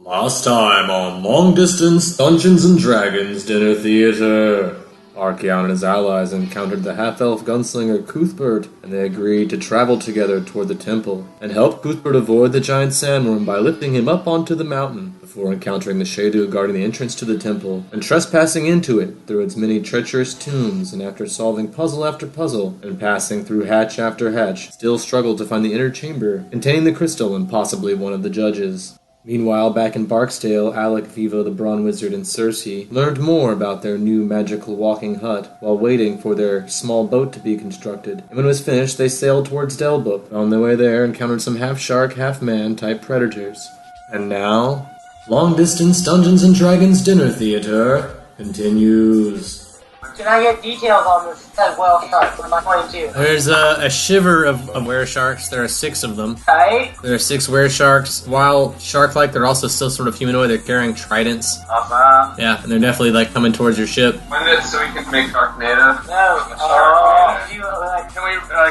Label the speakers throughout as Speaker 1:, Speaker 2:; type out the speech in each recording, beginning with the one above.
Speaker 1: Last time on Long Distance Dungeons & Dragons Dinner Theater, Archeon and his allies encountered the half-elf gunslinger Cuthbert, and they agreed to travel together toward the temple, and help Cuthbert avoid the giant sandworm by lifting him up onto the mountain, before encountering the Shadu guarding the entrance to the temple, and trespassing into it through its many treacherous tombs, and after solving puzzle after puzzle, and passing through hatch after hatch, still struggled to find the inner chamber, containing the crystal and possibly one of the judges. Meanwhile, back in Barksdale, Alec, Vivo, the Brawn Wizard, and Cersei learned more about their new magical walking hut while waiting for their small boat to be constructed. And when it was finished, they sailed towards Delbook. On their way there, encountered some half-shark, half-man type predators. And now, Long Distance Dungeons & Dragons Dinner Theater continues.
Speaker 2: Can I get details on this said whale shark for my 22?
Speaker 1: There's a shiver of were-sharks. There are 6 of them.
Speaker 2: Right?
Speaker 1: There are 6 were-sharks. While shark-like, they're also still sort of humanoid. They're carrying tridents.
Speaker 3: Awesome.
Speaker 1: Yeah, and they're definitely coming towards your ship.
Speaker 3: When is it so we can make Sharknado?
Speaker 2: No.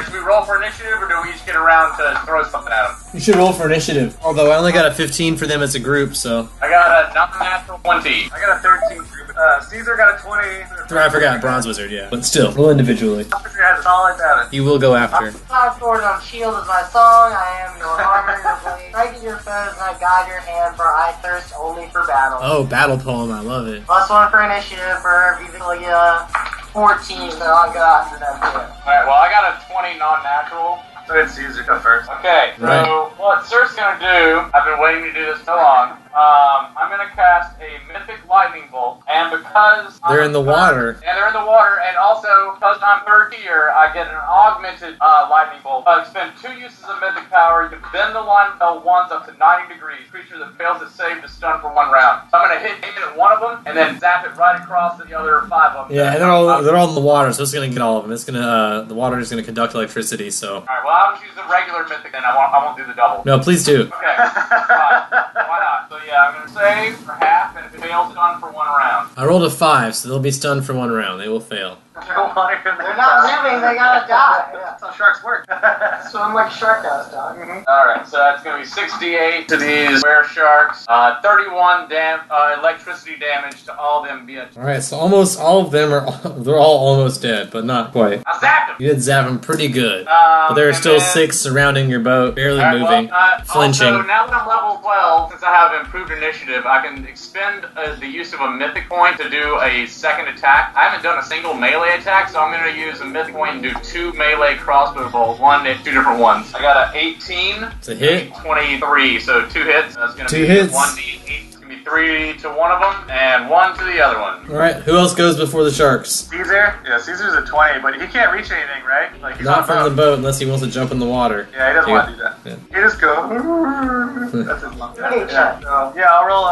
Speaker 3: Should we roll for initiative, or do we each get around to throw something at them?
Speaker 1: You should roll for initiative. Although I only got a 15 for them as a group, so...
Speaker 3: I got a non-natural 20. I got a 13 for Caesar got a 20.
Speaker 1: I forgot, Bronze Wizard, yeah. But still, roll individually.
Speaker 3: Caesar has a solid 7.
Speaker 1: He will go after.
Speaker 2: Five swords on shield is my song. I am your armor, your blade. Strike at your foes, and I guide your hand, for I thirst only for battle.
Speaker 1: Oh, battle poem, I love it.
Speaker 2: +1 for initiative for Vivalia 14, so I'll go after them too.
Speaker 3: Alright, well, I got a 20 non-natural. So did Caesar go first. Okay, so
Speaker 1: Right.
Speaker 3: what Cersei's gonna do, I've been waiting to do this so long, I'm gonna cast a Mythic Lightning Bolt, and because
Speaker 1: They're in the water.
Speaker 3: And they're in the water, and also, because I'm third tier, I get an augmented Lightning Bolt. Spend 2 uses of Mythic Power, you can bend the lightning bolt once up to 90 degrees. Creature that fails its save is stunned for 1 round. So I'm gonna hit at one of them, and then zap it right across to the other 5 of them.
Speaker 1: Yeah, and they're all in the water, so it's gonna get all of them. It's gonna, the water is gonna conduct electricity, so...
Speaker 3: Alright, well, I'll just use the regular Mythic, then I won't do the double.
Speaker 1: No, please do.
Speaker 3: Okay, fine. Why not? So yeah, I'm gonna save for half, and if it fails, done for 1 round.
Speaker 1: I rolled a 5, so they'll be stunned for 1 round. They will fail.
Speaker 2: They're not living, they gotta die. Yeah.
Speaker 3: That's how sharks work.
Speaker 2: So I'm like Shark House, dog.
Speaker 3: Alright, so that's gonna be 68 to these were sharks, 31 electricity damage to all them bitches.
Speaker 1: Alright, so almost all of them they're all almost dead, but not quite.
Speaker 3: I zapped them!
Speaker 1: You did zap them pretty good. But there are still 6 surrounding your boat, barely moving, flinching.
Speaker 3: Also, now that I'm level 12, since I have improved initiative, I can expend the use of a mythic point to do a second attack. I haven't done a single melee attack, so I'm going to use a mythic point and do 2 melee crossbow bolts, one at 2 different ones. I got an 18.
Speaker 1: It's a hit.
Speaker 3: 23, so 2 hits. That's going to
Speaker 1: 2
Speaker 3: be
Speaker 1: hits.
Speaker 3: 1d8. It's going to be 3 to one of them, and 1 to the other one.
Speaker 1: Alright, who else goes before the sharks?
Speaker 3: Caesar? Yeah, Caesar's a 20, but he can't reach anything, right? Like, he's
Speaker 1: Not from the boat unless he wants to jump in the water.
Speaker 3: Yeah, he doesn't want to do that.
Speaker 1: Yeah.
Speaker 3: He just go. That's his long
Speaker 2: Great
Speaker 3: yeah. So, yeah, I'll roll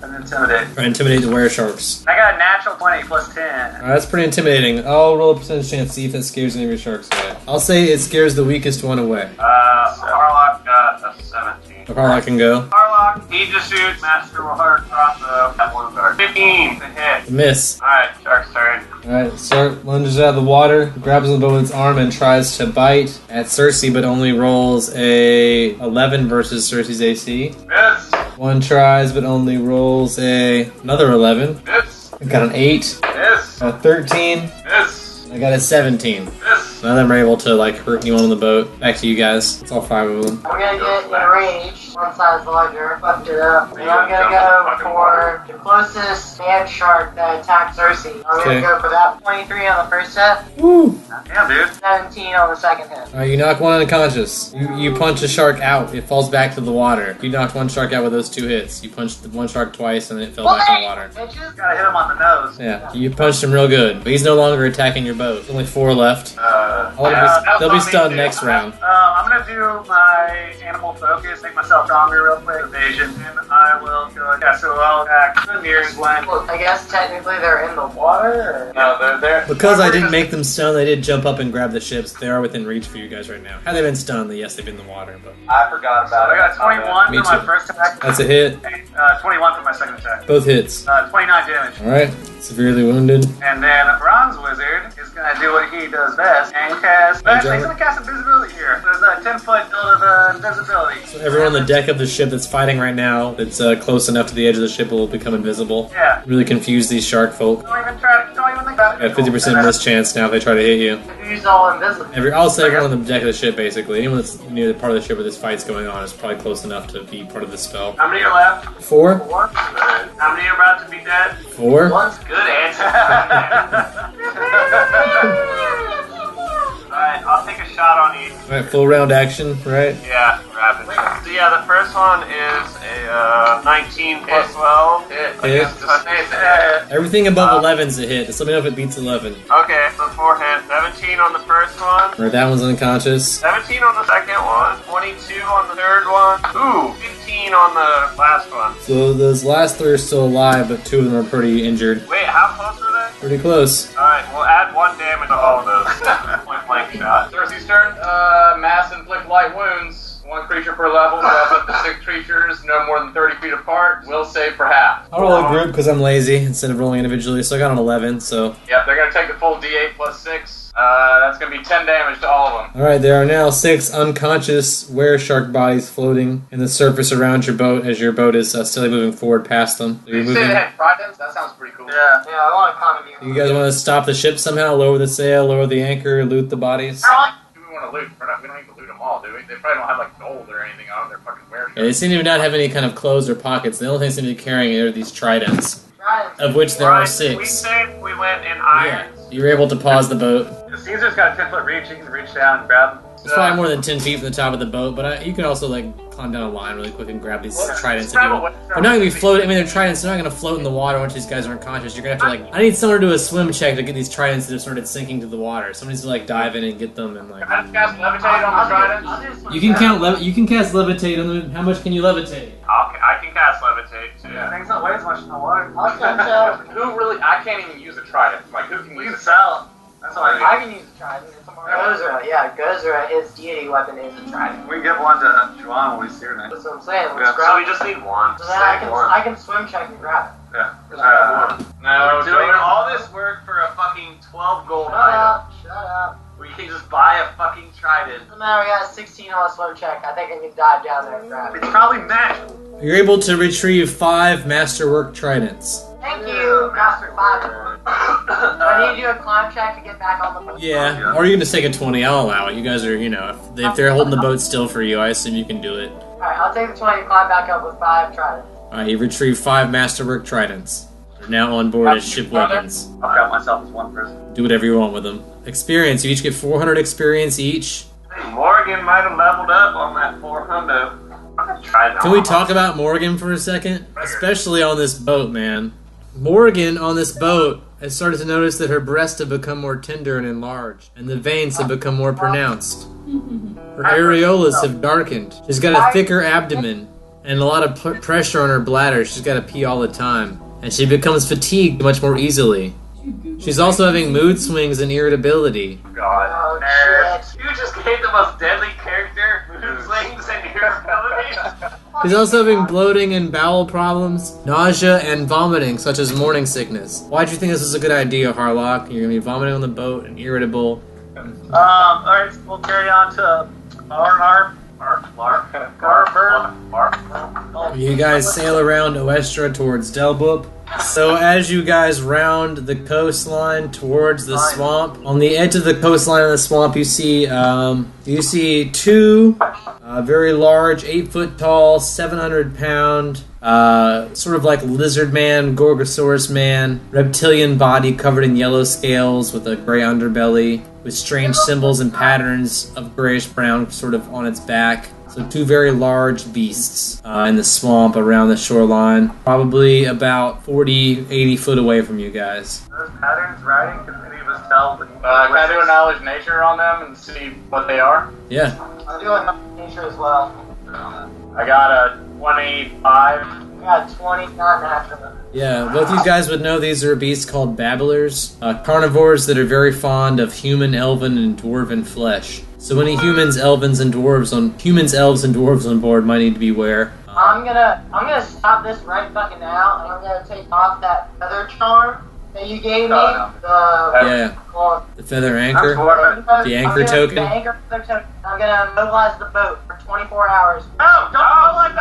Speaker 3: an intimidate.
Speaker 1: Alright, intimidate the were-sharks.
Speaker 3: I got a natural 20 plus 10.
Speaker 1: Alright, that's pretty intimidating. I'll roll a percentage chance, see if that scares any of your sharks away. I'll say it scares the weakest one away.
Speaker 3: Harlock got a 17.
Speaker 1: Harlock can go.
Speaker 3: Harlock, he just shoots Master Hard Crossbow at one guard. 15 to hit.
Speaker 1: Miss.
Speaker 3: Alright, Shark's turn.
Speaker 1: Alright, Shark lunges out of the water, grabs the bow with its arm, and tries to bite at Cersei, but only rolls a 11 versus Cersei's AC.
Speaker 3: Miss.
Speaker 1: 1 tries, but only rolls another 11.
Speaker 3: Miss.
Speaker 1: I got an 8,
Speaker 3: Miss.
Speaker 1: a 13,
Speaker 3: Miss.
Speaker 1: I got a 17.
Speaker 3: Miss.
Speaker 1: None of them are able to hurt anyone on the boat. Back to you guys. It's all 5 of them.
Speaker 2: I'm gonna get enraged, one size larger, fucked it up. And I'm gonna go for the closest sand shark that attacked Cersei. I'm
Speaker 1: Okay.
Speaker 2: gonna go for that. 23 on the first hit,
Speaker 1: Woo!
Speaker 3: Damn, dude.
Speaker 2: 17 on the second hit.
Speaker 1: Alright, you knock one unconscious. You punch a shark out. It falls back to the water. You knocked one shark out with those 2 hits. You punched one shark twice and it fell back in the water.
Speaker 2: Bitches.
Speaker 3: Gotta hit him on the nose.
Speaker 1: Yeah, you punched him real good, but he's no longer attacking your boat. There's only 4 left. They'll be stunned next round.
Speaker 3: I'm gonna do my animal focus, make myself stronger real quick, evasion, and I will go. Yeah, so I'll attack the nearest one.
Speaker 2: Well, I guess technically they're in the water, or?
Speaker 3: No, they're
Speaker 1: Because I didn't make them stunned, they did jump up and grab the ships. They are within reach for you guys right now. Had they been stunned, then yes, they've been in the water. But
Speaker 3: I forgot about it. I got 21
Speaker 1: Me
Speaker 3: for my
Speaker 1: too.
Speaker 3: first attack.
Speaker 1: that's a hit.
Speaker 3: 21 for my second attack.
Speaker 1: Both hits.
Speaker 3: 29 damage.
Speaker 1: Alright, severely wounded.
Speaker 3: And then Bronze Wizard is
Speaker 4: gonna do what he does best and cast. Actually, he's gonna cast invisibility here. There's a 10-foot build of invisibility.
Speaker 1: So everyone on the deck of the ship that's fighting right now, that's close enough to the edge of the ship, will become invisible.
Speaker 4: Yeah.
Speaker 1: Really confuse these shark folk.
Speaker 4: Don't even think about it.
Speaker 1: Got 50% miss chance now if they try to hit you.
Speaker 2: Who's all invisible?
Speaker 1: I'll say everyone on the deck of the ship, basically. Anyone that's near the part of the ship where this fight's going on is probably close enough to be part of the spell.
Speaker 4: How many are left?
Speaker 1: 4?
Speaker 4: Good. How many are about to be dead?
Speaker 1: 4?
Speaker 2: One's
Speaker 4: Good answer. Alright, I'll take a shot on each.
Speaker 1: Alright, full round action, right?
Speaker 4: Yeah, rapid. So yeah, the first one is a 19 plus 12.
Speaker 1: Hit. Everything above 11's a hit. Just let me know if it beats 11.
Speaker 4: Okay, so 4 hits. 17 on the first one.
Speaker 1: Or that one's unconscious.
Speaker 4: 17 on the second one. 22 on the third one. Ooh, 15 on the last one.
Speaker 1: So those last 3 are still alive, but 2 of them are pretty injured.
Speaker 4: Wait, how close were they?
Speaker 1: Pretty close.
Speaker 4: Alright, we'll add 1 damage to all of those. Point blank shot.
Speaker 3: Cersei's turn. Mass inflict light wounds. 1 creature per level, draws up to 6 creatures, no more than 30 feet apart. Will save for half.
Speaker 1: I'll roll a group because I'm lazy instead of rolling individually, so I got an 11, so...
Speaker 3: Yep, they're going to take the full d8 plus 6. That's going to be 10 damage to all of them.
Speaker 1: Alright, there are now 6 unconscious were-shark bodies floating in the surface around your boat as your boat is steadily moving forward past them. So
Speaker 3: Did you say they had tridents? That sounds pretty cool.
Speaker 4: Yeah.
Speaker 2: Yeah, I want to comment
Speaker 1: You guys want to stop the ship somehow? Lower the sail, lower the anchor, loot the bodies?
Speaker 3: Do we want to loot? We don't need to loot them all, do we? They probably don't have like gold or anything on them. They're fucking weird.
Speaker 1: Yeah, they seem to not have any kind of clothes or pockets. The only thing they seem to be carrying are these tridents,
Speaker 2: Right.
Speaker 1: of which there are
Speaker 4: We
Speaker 1: 6.
Speaker 4: said we went in
Speaker 1: Yeah,
Speaker 4: irons.
Speaker 1: you're able to pause the boat.
Speaker 4: Caesar's got a 10-foot reach. He can reach down and grab them.
Speaker 1: It's probably more than 10 feet from the top of the boat, but you can also like climb down a line really quick and grab these tridents. If you want. They're not gonna be floating. I mean, they're tridents. They're not gonna float in the water once these guys are unconscious. You're gonna have to like. I need someone to do a swim check to get these tridents that have started sinking to the water. Somebody's to like dive in and get them and like.
Speaker 3: Can I cast levitate on the tridents?
Speaker 1: You can count. You can cast levitate on them. How much can you levitate?
Speaker 4: I can cast levitate too.
Speaker 2: Yeah.
Speaker 4: Things don't weigh as much in the water.
Speaker 3: Who really? I can't even use a trident. Like, who can
Speaker 4: We
Speaker 3: use
Speaker 4: can
Speaker 3: it?
Speaker 4: sell. That's all I
Speaker 2: I can use a trident. Gozra, yeah, Gozra, his deity weapon is a trident.
Speaker 4: We can give one to Juan when he's here next.
Speaker 2: That's what I'm saying.
Speaker 4: Yeah,
Speaker 2: Let's grab
Speaker 4: so we just need one.
Speaker 2: So then I can swim check and grab it.
Speaker 4: Yeah.
Speaker 3: No,
Speaker 4: Doing all this work for a fucking 12 gold
Speaker 2: Shut up.
Speaker 4: where you can just buy a fucking trident.
Speaker 2: Doesn't matter, we got a 16 on a swim check. I think I can dive down there and grab it.
Speaker 4: It's probably magical.
Speaker 1: You're able to retrieve 5 masterwork tridents.
Speaker 2: Thank you, Master 5. I need to do a climb check to get back on the boat.
Speaker 1: Yeah, or you can just take a 20. I'll allow it. You guys are, if they're holding the boat still for you, I assume you can do it.
Speaker 2: Alright, I'll take the 20 to climb back up with 5 tridents.
Speaker 1: Alright, you retrieve 5 masterwork tridents. They're now on board as ship weapons.
Speaker 4: I'll count myself as one person.
Speaker 1: Do whatever you want with them. Experience. You each get 400 experience each.
Speaker 4: Hey, Morgan might have leveled up on that 400. I'm gonna try that.
Speaker 1: Can we talk about Morgan for a second? Especially on this boat, man. Morgan on this boat has started to notice that her breasts have become more tender and enlarged, and the veins have become more pronounced. Her areolas have darkened. She's got a thicker abdomen and a lot of pressure on her bladder. She's got to pee all the time, and she becomes fatigued much more easily. She's also having mood swings and irritability.
Speaker 4: God.
Speaker 2: Oh,
Speaker 4: Nerd.
Speaker 2: shit.
Speaker 4: You just gave the most deadly character mood swings and irritability.
Speaker 1: She's also having bloating and bowel problems, nausea, and vomiting, such as morning sickness. Why'd you think this was a good idea, Harlock? You're gonna be vomiting on the boat and irritable.
Speaker 4: Alright, we'll carry on to
Speaker 1: You guys sail around Oestra towards Delbup. So as you guys round the coastline towards the swamp, on the edge of the coastline of the swamp, you see 2 very large, 8-foot-tall, 700-pound, sort of like lizard man, Gorgosaurus man, reptilian body covered in yellow scales with a gray underbelly, with strange symbols and patterns of grayish-brown sort of on its back. So 2 very large beasts in the swamp around the shoreline, probably about 40, 80 foot away from you guys.
Speaker 4: Those patterns writing, can any of us tell?
Speaker 3: Can I do a knowledge nature on them and see what they are?
Speaker 1: Yeah.
Speaker 2: I'm doing nature as well.
Speaker 3: I got a 25.
Speaker 2: I got 20, not natural.
Speaker 1: Yeah, both you guys would know these are beasts called babblers, carnivores that are very fond of human, elven, and dwarven flesh. So any humans, elves, and dwarves on board might need to beware.
Speaker 2: I'm gonna stop this right fucking now, and I'm gonna take off that feather charm, that you gave me,
Speaker 4: no.
Speaker 1: The feather anchor. The anchor token.
Speaker 2: The anchor token. I'm gonna mobilize the boat for 24 hours.
Speaker 4: No, don't mobilize the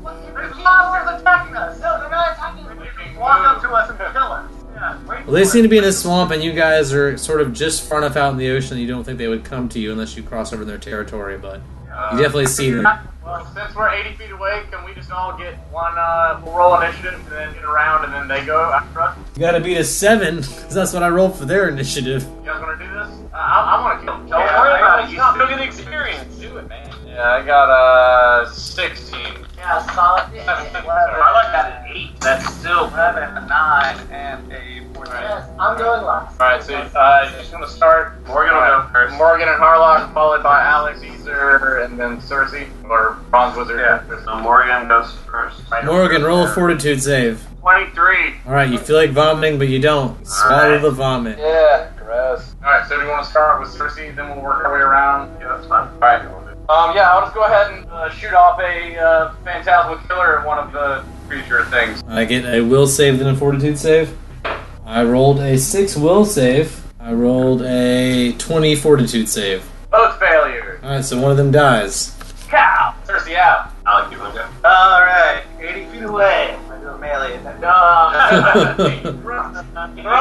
Speaker 4: boat! There's monsters attacking us!
Speaker 2: No, they're not attacking us.
Speaker 4: Walk up to us and kill us. Yeah, wait.
Speaker 1: Well, they seem to be in a swamp, and you guys are sort of just far enough out in the ocean that you don't think they would come to you unless you cross over their territory, but you definitely see them.
Speaker 3: Well, since we're 80 feet away, can we just all get one, we'll roll initiative and then get around and then they go after us?
Speaker 1: You gotta beat a 7, because that's what I rolled for their initiative.
Speaker 3: You guys want to do this? I want to kill them.
Speaker 4: Don't worry about it.
Speaker 3: You still get experience. Do it, man. Yeah, I got 16.
Speaker 2: Yeah, solid.
Speaker 4: I like that at 8. That's still 11, a 9, and a 14.
Speaker 2: Yes, I'm going last.
Speaker 3: Alright, so you're just going to start. Morgan will go first. Morgan and Harlock, followed by Alex, Caesar, and then Cersei, or Bronze Wizard.
Speaker 4: Yeah, so Morgan goes first.
Speaker 1: Morgan, roll a fortitude save.
Speaker 3: 23.
Speaker 1: Alright, you feel like vomiting, but you don't. Swallow the vomit.
Speaker 3: Yeah, gross. Alright, so do you want to start with Cersei, then we'll work our way around? Yeah, that's fine. Alright. Yeah, I'll just go ahead and shoot off a phantasmal killer at one of the creature things.
Speaker 1: I get a will save then a fortitude save. I rolled a 6 will save. I rolled a 20 fortitude save.
Speaker 3: Both failures.
Speaker 1: Alright, so one of them dies.
Speaker 3: Cow! Cersei out.
Speaker 4: I like you, one go. Alright, 80 feet away. I'm gonna do a melee attack.
Speaker 3: Throw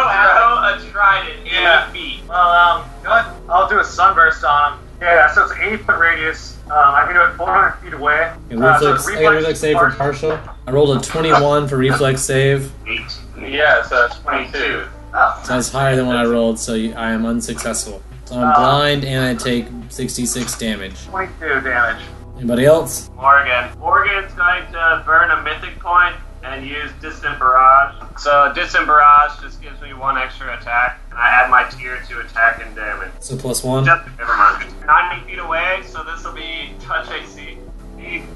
Speaker 3: arrow a trident 80 feet.
Speaker 4: Well, you know what? I'll do a sunburst on him. Yeah, so it's an 80-foot radius. I can do it 400 feet away.
Speaker 1: Reflex save for partial. I rolled a 21 for reflex save.
Speaker 4: 8.
Speaker 3: Yeah, so 22.
Speaker 4: Oh.
Speaker 1: So that's higher than what I rolled, so I am unsuccessful. So I'm blind and I take 66 damage.
Speaker 4: 22 damage.
Speaker 1: Anybody else?
Speaker 5: Morgan's going to burn a mythic point and use Distant Barrage. So Distant Barrage just gives me 1 extra attack, and I add my tier to attack and damage.
Speaker 1: So +1.
Speaker 5: Never mind. 90 feet away, so this will be touch AC.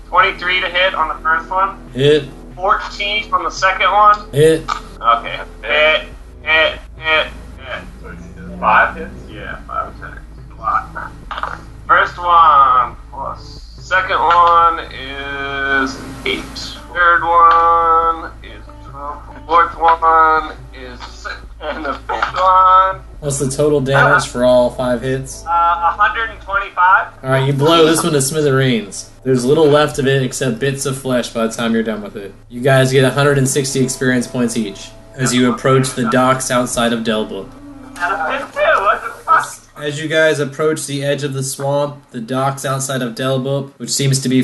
Speaker 5: 23 to hit on the first one.
Speaker 1: Hit.
Speaker 5: 14 from the second one.
Speaker 1: Hit.
Speaker 5: Okay. Hit. 5 hits? Yeah, 5 attacks. A lot. First one plus. Second one is 8. Third one is 12. Fourth one is 6. And the fifth one...
Speaker 1: What's the total damage for all 5 hits?
Speaker 5: 125.
Speaker 1: Alright, you blow this one to smithereens. There's little left of it except bits of flesh by the time you're done with it. You guys get 160 experience points each as you approach the docks outside of Delbrook.
Speaker 5: And a fifth too, what the fuck?
Speaker 1: As you guys approach the edge of the swamp, the docks outside of Delbrook, which seem to be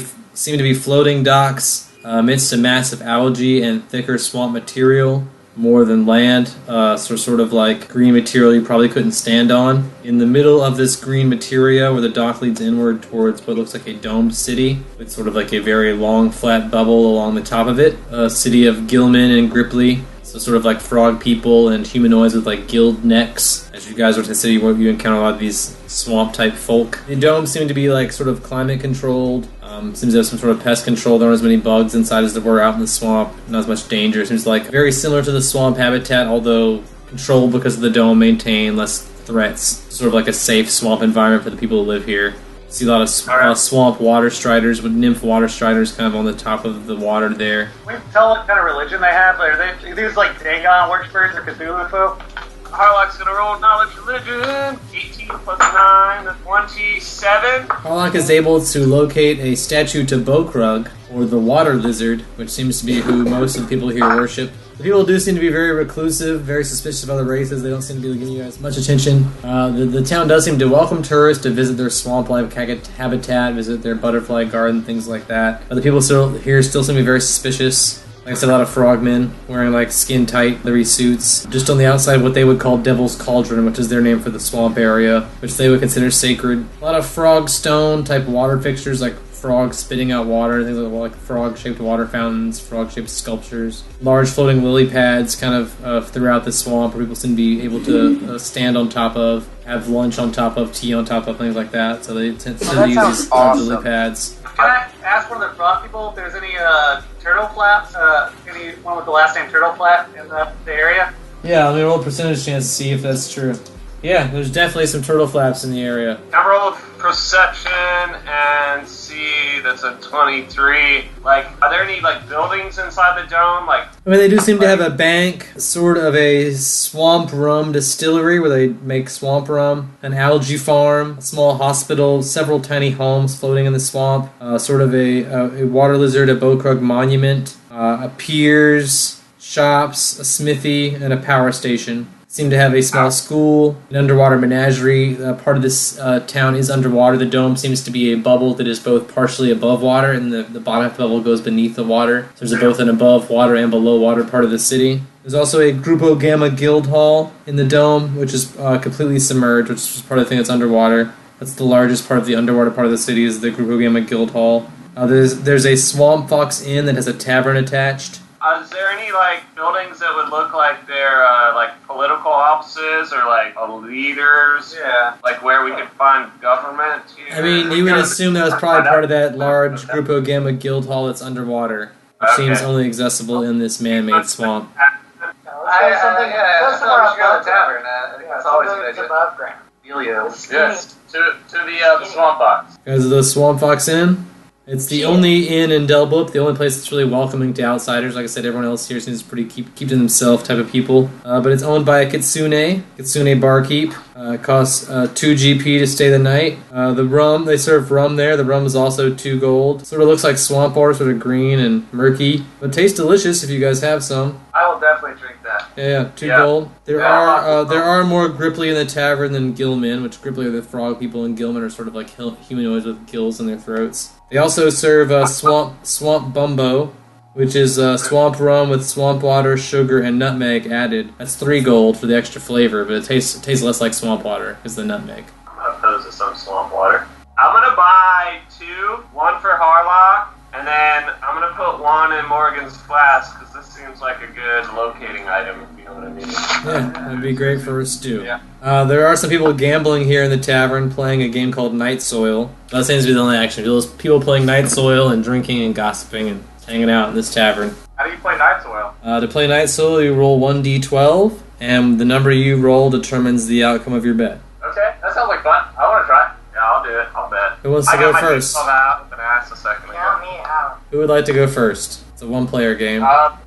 Speaker 1: floating docks amidst a massive algae and thicker swamp material, more than land, so sort of like green material you probably couldn't stand on. In the middle of this green material, where the dock leads inward towards what looks like a domed city, with sort of like a very long flat bubble along the top of it, a city of Gilman and Gripply. So sort of like frog people and humanoids with like gilled necks. As you guys are to the city, you encounter a lot of these swamp-type folk. The domes seem to be like sort of climate-controlled. Seems to have some sort of pest control. There aren't as many bugs inside as there were out in the swamp. Not as much danger. Seems like very similar to the swamp habitat, although controlled because of the dome, maintain less threats. Sort of like a safe swamp environment for the people who live here. See a lot of swamp water striders with nymph water striders kind of on the top of the water there.
Speaker 4: Can we tell what kind of religion they have? Are these like Dagon worshippers or Cthulhu folk?
Speaker 5: Harlock's gonna roll knowledge religion. 18 plus 9, that's 27.
Speaker 1: Harlock is able to locate a statue to Bokrug, or the water lizard, which seems to be who most of the people here worship. The people do seem to be very reclusive, very suspicious of other races. They don't seem to be giving you guys much attention. The town does seem to welcome tourists to visit their swamp-like habitat, visit their butterfly garden, things like that. But the people here still seem to be very suspicious. Like I said, a lot of frogmen wearing like skin-tight, leathery suits. Just on the outside, what they would call Devil's Cauldron, which is their name for the swamp area, which they would consider sacred. A lot of frog stone-type water fixtures, like frogs spitting out water, things like frog-shaped water fountains, frog-shaped sculptures. Large floating lily pads kind of throughout the swamp where people seem to be able to stand on top of, have lunch on top of, tea on top of, things like that. So they tend to use these lily pads.
Speaker 4: Can I ask one of the frog people if there's any turtle flaps, anyone with the last name Turtle Flap in the area?
Speaker 1: Yeah, let me roll a percentage chance to see if that's true. Yeah, there's definitely some turtle flaps in the area.
Speaker 5: I rolled perception and see, that's a 23. Like, are there any, like, buildings inside the dome? Like,
Speaker 1: I mean, they do seem to have a bank, sort of a swamp rum distillery where they make swamp rum, an algae farm, a small hospital, several tiny homes floating in the swamp, sort of a water lizard, a Bokrug monument, a piers, shops, a smithy, and a power station. Seem to have a small school, an underwater menagerie. Part of this town is underwater. The dome seems to be a bubble that is both partially above water, and the bottom half of the bubble goes beneath the water. So there's both an above water and below water part of the city. There's also a Grupo Gamma Guild Hall in the dome, which is completely submerged, which is part of the thing that's underwater. That's the largest part of the underwater part of the city, is the Grupo Gamma Guild Hall. There's a Swamp Fox Inn that has a tavern attached.
Speaker 5: is there any, like, buildings that would look like they're, like, political offices or, like, leaders?
Speaker 3: Yeah.
Speaker 5: Like, where we could find government here?
Speaker 1: I mean, you would assume that was probably part of that large Grupo Gamma Guild Hall that's underwater, which seems only accessible in this man-made swamp.
Speaker 2: Let's go somewhere above
Speaker 3: tavern. I think that's always a good idea.
Speaker 2: above ground.
Speaker 3: Yes, to the Swamp Fox.
Speaker 1: Guys, the Swamp Fox Inn. It's the only inn in Delblup, the only place that's really welcoming to outsiders. Like I said, everyone else here seems pretty keep to themselves type of people. But it's owned by a Kitsune barkeep. Costs 2 GP to stay the night. The rum, they serve rum there. The rum is also 2 gold. Sort of looks like swamp water, sort of green and murky. But tastes delicious if you guys have some.
Speaker 3: I will definitely drink that.
Speaker 1: Yeah, 2 gold. There are more Gripply in the tavern than Gillmen, which Gripply are the frog people, and Gillmen are sort of like humanoids with gills in their throats. They also serve swamp bumbo, which is swamp rum with swamp water, sugar, and nutmeg added. That's 3 gold for the extra flavor, but it tastes less like swamp water because the nutmeg.
Speaker 5: I'm gonna pose to some swamp water. I'm gonna buy 2, 1 for Harlock, and then I'm gonna put 1 in Morgan's flask because this seems like a good locating item, if you know what I mean.
Speaker 1: Yeah, that'd be great for a stew.
Speaker 3: Yeah.
Speaker 1: There are some people gambling here in the tavern, playing a game called Night Soil. That seems to be the only action. There's people playing Night Soil and drinking and gossiping and hanging out in this tavern.
Speaker 3: How do you play Night Soil?
Speaker 1: To play Night Soil, you roll 1d12, and the number you roll determines the outcome of your bet.
Speaker 3: Okay, that sounds like fun. I want to try.
Speaker 5: Yeah, I'll do it. I'll bet.
Speaker 1: Who wants to go
Speaker 5: I got my
Speaker 1: first?
Speaker 5: D12 out with an ass a second ago.
Speaker 2: Count me out.
Speaker 1: Who would like to go first? It's a one-player game.
Speaker 3: How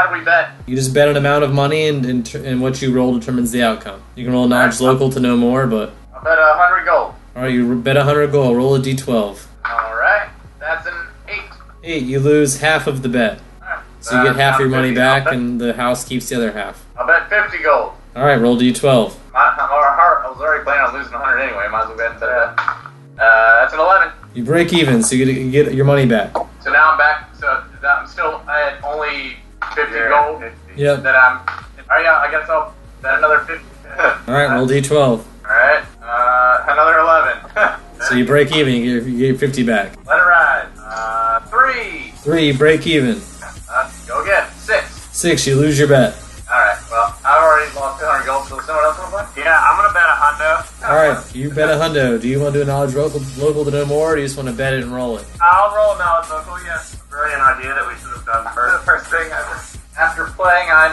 Speaker 3: do we bet?
Speaker 1: You just bet an amount of money, and what you roll determines the outcome. You can roll knowledge local to know more, but...
Speaker 3: I'll bet 100 gold.
Speaker 1: Alright, you bet 100 gold. Roll a d12.
Speaker 3: Alright, that's an 8.
Speaker 1: 8, you lose half of the bet.
Speaker 3: Alright.
Speaker 1: So you get half your money
Speaker 3: 50.
Speaker 1: back, and the house keeps the other half.
Speaker 3: I'll bet 50 gold.
Speaker 1: Alright, roll d12.
Speaker 3: I was already planning on losing 100 anyway. Might as well go ahead and bet that. That's an 11.
Speaker 1: You break even, so you get your money back.
Speaker 3: So now I'm back. So I'm still at only 50 gold. 50.
Speaker 1: Yep.
Speaker 3: That I'm. Alright, yeah, I guess I'll bet another 50.
Speaker 1: Alright, roll d12.
Speaker 3: Alright, another 11.
Speaker 1: So you break even, you get 50 back.
Speaker 3: Let it ride. 3.
Speaker 1: 3, you break even.
Speaker 3: Go again. 6.
Speaker 1: 6, you lose your bet.
Speaker 3: Alright, well, I've already lost 200 gold, so someone else want to play?
Speaker 5: Yeah, I'm gonna bet a hundo.
Speaker 1: Alright, you bet a hundo. Do you want to do a knowledge local to know more, or do you just want to bet it and roll it?
Speaker 5: I'll roll knowledge local, yes. Brilliant idea that we should have done first.
Speaker 3: The first thing after playing, I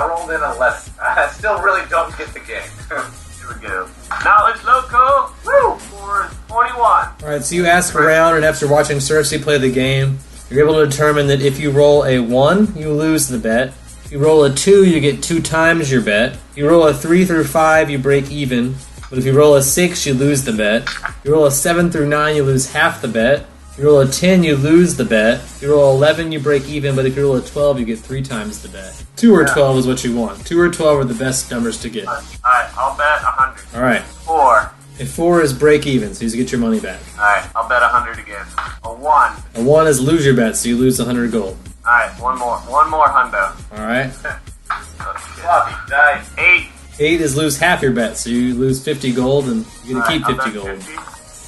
Speaker 3: rolled in 11. I still really don't get the game.
Speaker 5: Here we go. Knowledge local. Woo! For 21.
Speaker 1: Alright, so you ask around, and after watching Cersei play the game, you're able to determine that if you roll a 1, you lose the bet. If you roll a 2, you get 2 times your bet. If you roll a 3 through 5, you break even. But if you roll a 6, you lose the bet. If you roll a 7 through 9, you lose half the bet. If you roll a 10, you lose the bet. If you roll 11, you break even. But if you roll a 12, you get 3 times the bet. 2 or 12 is what you want. 2 or 12 are the best numbers to get.
Speaker 5: Alright, I'll bet 100.
Speaker 1: Alright.
Speaker 5: 4.
Speaker 1: A 4 is break even, so you get your money back.
Speaker 5: Alright, I'll bet 100 again. A 1.
Speaker 1: A 1 is lose your bet, so you lose 100 gold.
Speaker 5: Alright, one more hundo.
Speaker 1: Alright.
Speaker 3: Floppy dice.
Speaker 5: 8.
Speaker 1: 8 is lose half your bet, so you lose 50 gold, and you get to keep 50 gold.
Speaker 5: 50.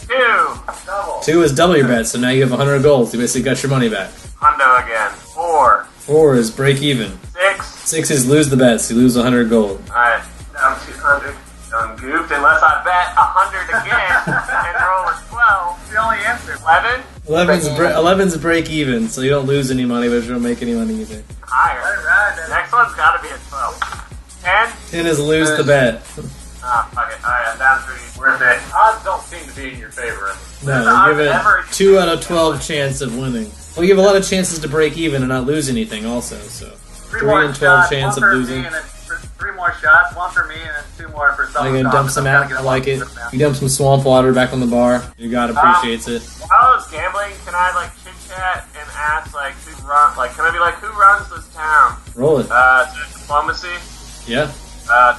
Speaker 5: 2.
Speaker 3: Double.
Speaker 1: 2 is double your bet, so now you have 100 gold, so you basically got your money back.
Speaker 5: Hundo again. 4.
Speaker 1: 4 is break even.
Speaker 5: 6.
Speaker 1: 6 is lose the bet, so you lose 100 gold.
Speaker 5: Alright, down 200. Done goofed unless I bet 100 again and roll a 12.
Speaker 3: The only answer.
Speaker 5: 11.
Speaker 1: 11's break even, so you don't lose any money, but you don't make any money either.
Speaker 5: Higher.
Speaker 3: Alright,
Speaker 5: Next one's gotta be a 12. 10.
Speaker 1: 10 is lose the bet.
Speaker 5: Ah, fuck it. Alright, I'm down 3. Worth it.
Speaker 3: Odds don't seem to be in your favor.
Speaker 1: No, you give it 2 out of 12 chance of winning. Well, you have a lot of chances to break even and not lose anything also, so 3
Speaker 4: more
Speaker 1: in 12
Speaker 4: shots,
Speaker 1: chance of
Speaker 4: one for
Speaker 1: losing.
Speaker 4: me and then 3 more shots, 1 for me and then 2 more for someone.
Speaker 1: I'm gonna dump some out. I like it. You dump some swamp water back on the bar. Your god appreciates it.
Speaker 5: While I was gambling, can I like chit chat and ask like who run? Like, can I be like, who runs this town?
Speaker 1: Roll it.
Speaker 5: Diplomacy.
Speaker 1: Yeah.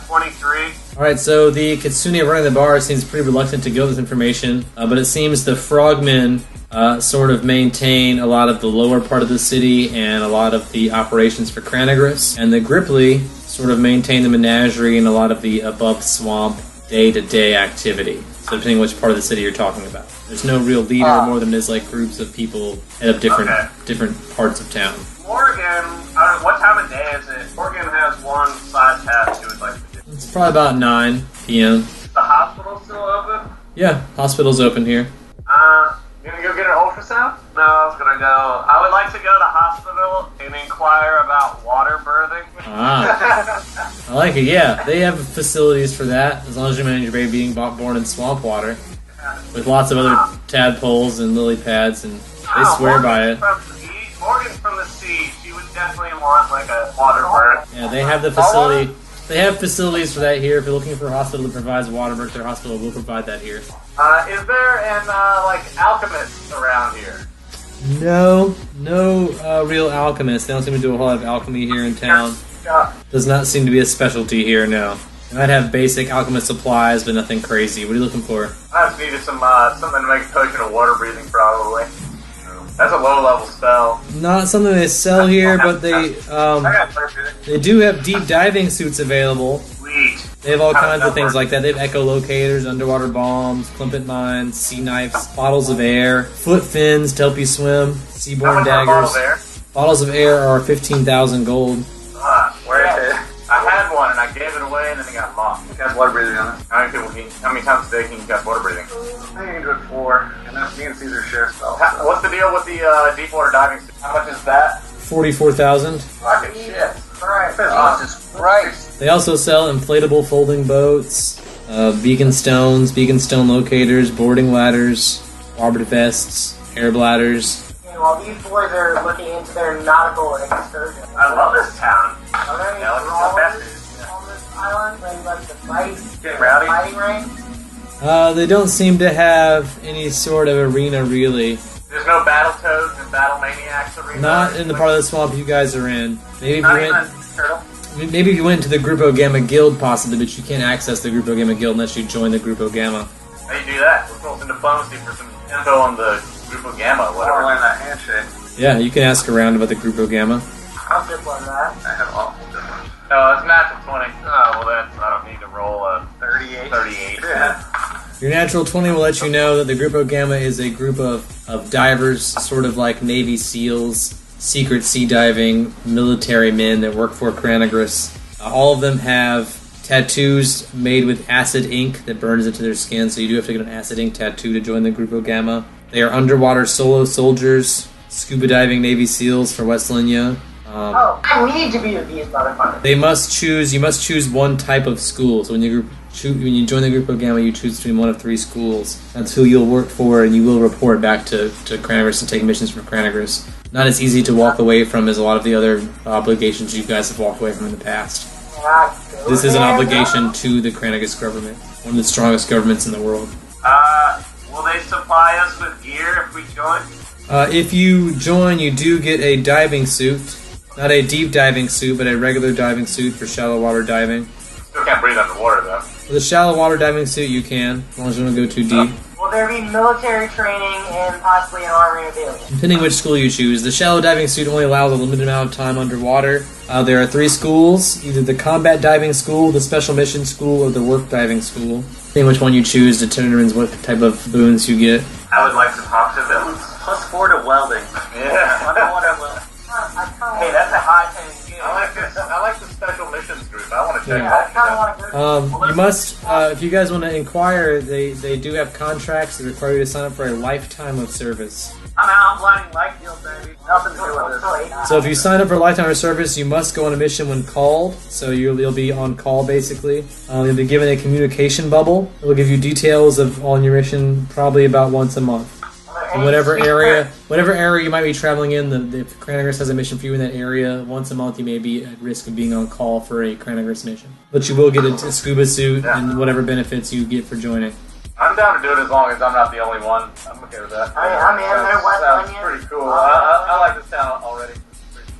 Speaker 5: 23.
Speaker 1: Alright, so the Kitsune running the bar seems pretty reluctant to give this information, but it seems the frogmen sort of maintain a lot of the lower part of the city and a lot of the operations for Cranagris, and the Gripply sort of maintain the menagerie and a lot of the above swamp day-to-day activity. So depending which part of the city you're talking about. There's no real leader more than there's like groups of people head up different parts of town.
Speaker 5: Morgan, what time of day is it? Morgan has one side task she would like to do.
Speaker 1: It's probably about 9 p.m.
Speaker 5: Is the hospital still open?
Speaker 1: Yeah, hospital's open here.
Speaker 3: You gonna go get an ultrasound?
Speaker 5: No, I was gonna go. I would like to go to hospital and inquire about water birthing.
Speaker 1: Ah, I like it, yeah. They have facilities for that, as long as you manage your baby being born in swamp water. With lots of other tadpoles and lily pads, and they swear by it.
Speaker 5: Morgan's from the sea. She would definitely want like a water birth.
Speaker 1: Yeah, they have the facility. They have facilities for that here. If you're looking for a hospital that provides water birth, their hospital will provide that here.
Speaker 3: Is there an alchemist around here?
Speaker 1: No real alchemists. They don't seem to do a whole lot of alchemy here in town. Does not seem to be a specialty here, no. They might have basic alchemist supplies, but nothing crazy. What are you looking for?
Speaker 3: I just needed something to make a potion of water breathing, probably. That's a low-level spell.
Speaker 1: Not something they sell here, but they do have deep diving suits available.
Speaker 5: Sweet.
Speaker 1: They have all kinds of things like that. They have echolocators, underwater bombs, clumpet mines, sea knives, bottles of air, foot fins to help you swim, seaborne daggers. Bottles of air are 15,000 gold.
Speaker 3: Where is it? I had one and I gave it away and then it got lost.
Speaker 4: It has water breathing on it.
Speaker 3: How many times a day can you cast water breathing?
Speaker 4: I think you can do it 4, and then me and Caesar share spells.
Speaker 3: What's the deal with the deep water diving suit? How much is that?
Speaker 1: 44,000.
Speaker 3: Fucking shit. Christ.
Speaker 4: Jesus Christ.
Speaker 1: They also sell inflatable folding boats, beacon stones, beacon stone locators, boarding ladders, arbor vests, air bladders.
Speaker 2: While these boys are looking into their nautical excursion,
Speaker 5: I love this town.
Speaker 2: are there any
Speaker 5: Yeah, it's the
Speaker 2: brawlers on this island? Where you like to fight?
Speaker 5: Getting rowdy.
Speaker 2: Fighting ring?
Speaker 1: They don't seem to have any sort of arena, really.
Speaker 3: There's no Battletoads and Battle Maniacs arena?
Speaker 1: Not in the part of the swamp you guys are in. Maybe if
Speaker 4: Not
Speaker 1: you
Speaker 4: even
Speaker 1: went,
Speaker 4: turtle.
Speaker 1: maybe if you went to the Grupo Gamma Guild, possibly, but you can't access the Grupo Gamma Guild unless you join the Grupo Gamma.
Speaker 3: How do you do that? Let's roll some diplomacy for some info on the Grupo Gamma,
Speaker 4: I want to
Speaker 3: whatever.
Speaker 4: learn that handshake.
Speaker 1: Yeah, you can ask around about the Grupo Gamma.
Speaker 2: I'll zip on that.
Speaker 4: I have awful difference.
Speaker 3: No, it's natural 20. Oh, well, I don't need to roll a
Speaker 4: 38.
Speaker 3: 38.
Speaker 4: Yeah.
Speaker 1: Your natural 20 will let you know that the Grupo Gamma is a group of divers, sort of like Navy SEALs, secret sea diving, military men that work for Cranagris. All of them have tattoos made with acid ink that burns into their skin, so you do have to get an acid ink tattoo to join the Grupo Gamma. They are underwater solo soldiers, scuba diving Navy SEAls for West Linya.
Speaker 2: I need to be with these motherfuckers.
Speaker 1: You must choose one type of school. So when you join the Grupo Gamma, you choose between one of 3 schools. That's who you'll work for, and you will report back to Cranagris and take missions from Cranagris. Not as easy to walk away from as a lot of the other obligations you guys have walked away from in the past. This is an obligation to the Cranagris government, one of the strongest governments in the world.
Speaker 5: Will they supply us with gear if we join?
Speaker 1: If you join, you do get a diving suit. Not a deep diving suit, but a regular diving suit for shallow water diving.
Speaker 3: Still can't breathe underwater, though.
Speaker 1: With a shallow water diving suit, you can, as long as you don't go too deep.
Speaker 2: Will there be military training and possibly an army available?
Speaker 1: Depending which school you choose. The shallow diving suit only allows a limited amount of time underwater. There are 3 schools, either the combat diving school, the special mission school, or the work diving school. Depending which one you choose determines what type of boons you get.
Speaker 5: I would like to talk to them.
Speaker 4: +4 to welding.
Speaker 5: Yeah.
Speaker 4: Underwater welding.
Speaker 5: Hey, that's a high-paying gig.
Speaker 3: I like the special missions group. I want to check
Speaker 1: Yeah.
Speaker 3: that
Speaker 2: I kind
Speaker 3: shit
Speaker 2: of
Speaker 3: out.
Speaker 2: want to go.
Speaker 1: You must, if you guys want to inquire, they do have contracts that require you to sign up for a lifetime of service.
Speaker 4: I'm out. I'm blinding light deal, baby. Nothing to do with this.
Speaker 1: So if you sign up for lifetime of service, you must go on a mission when called. So you'll be on call basically. You'll be given a communication bubble. It will give you details of on your mission probably about once a month. In whatever area you might be traveling in, if Cranagris has a mission for you in that area, once a month you may be at risk of being on call for a Cranagris mission. But you will get a scuba suit and whatever benefits you get for joining.
Speaker 3: I'm down to do it as long as I'm not the only one. I'm okay with that.
Speaker 2: I'm in there, West
Speaker 3: Sounds
Speaker 2: Onion.
Speaker 3: pretty cool. I like this town already.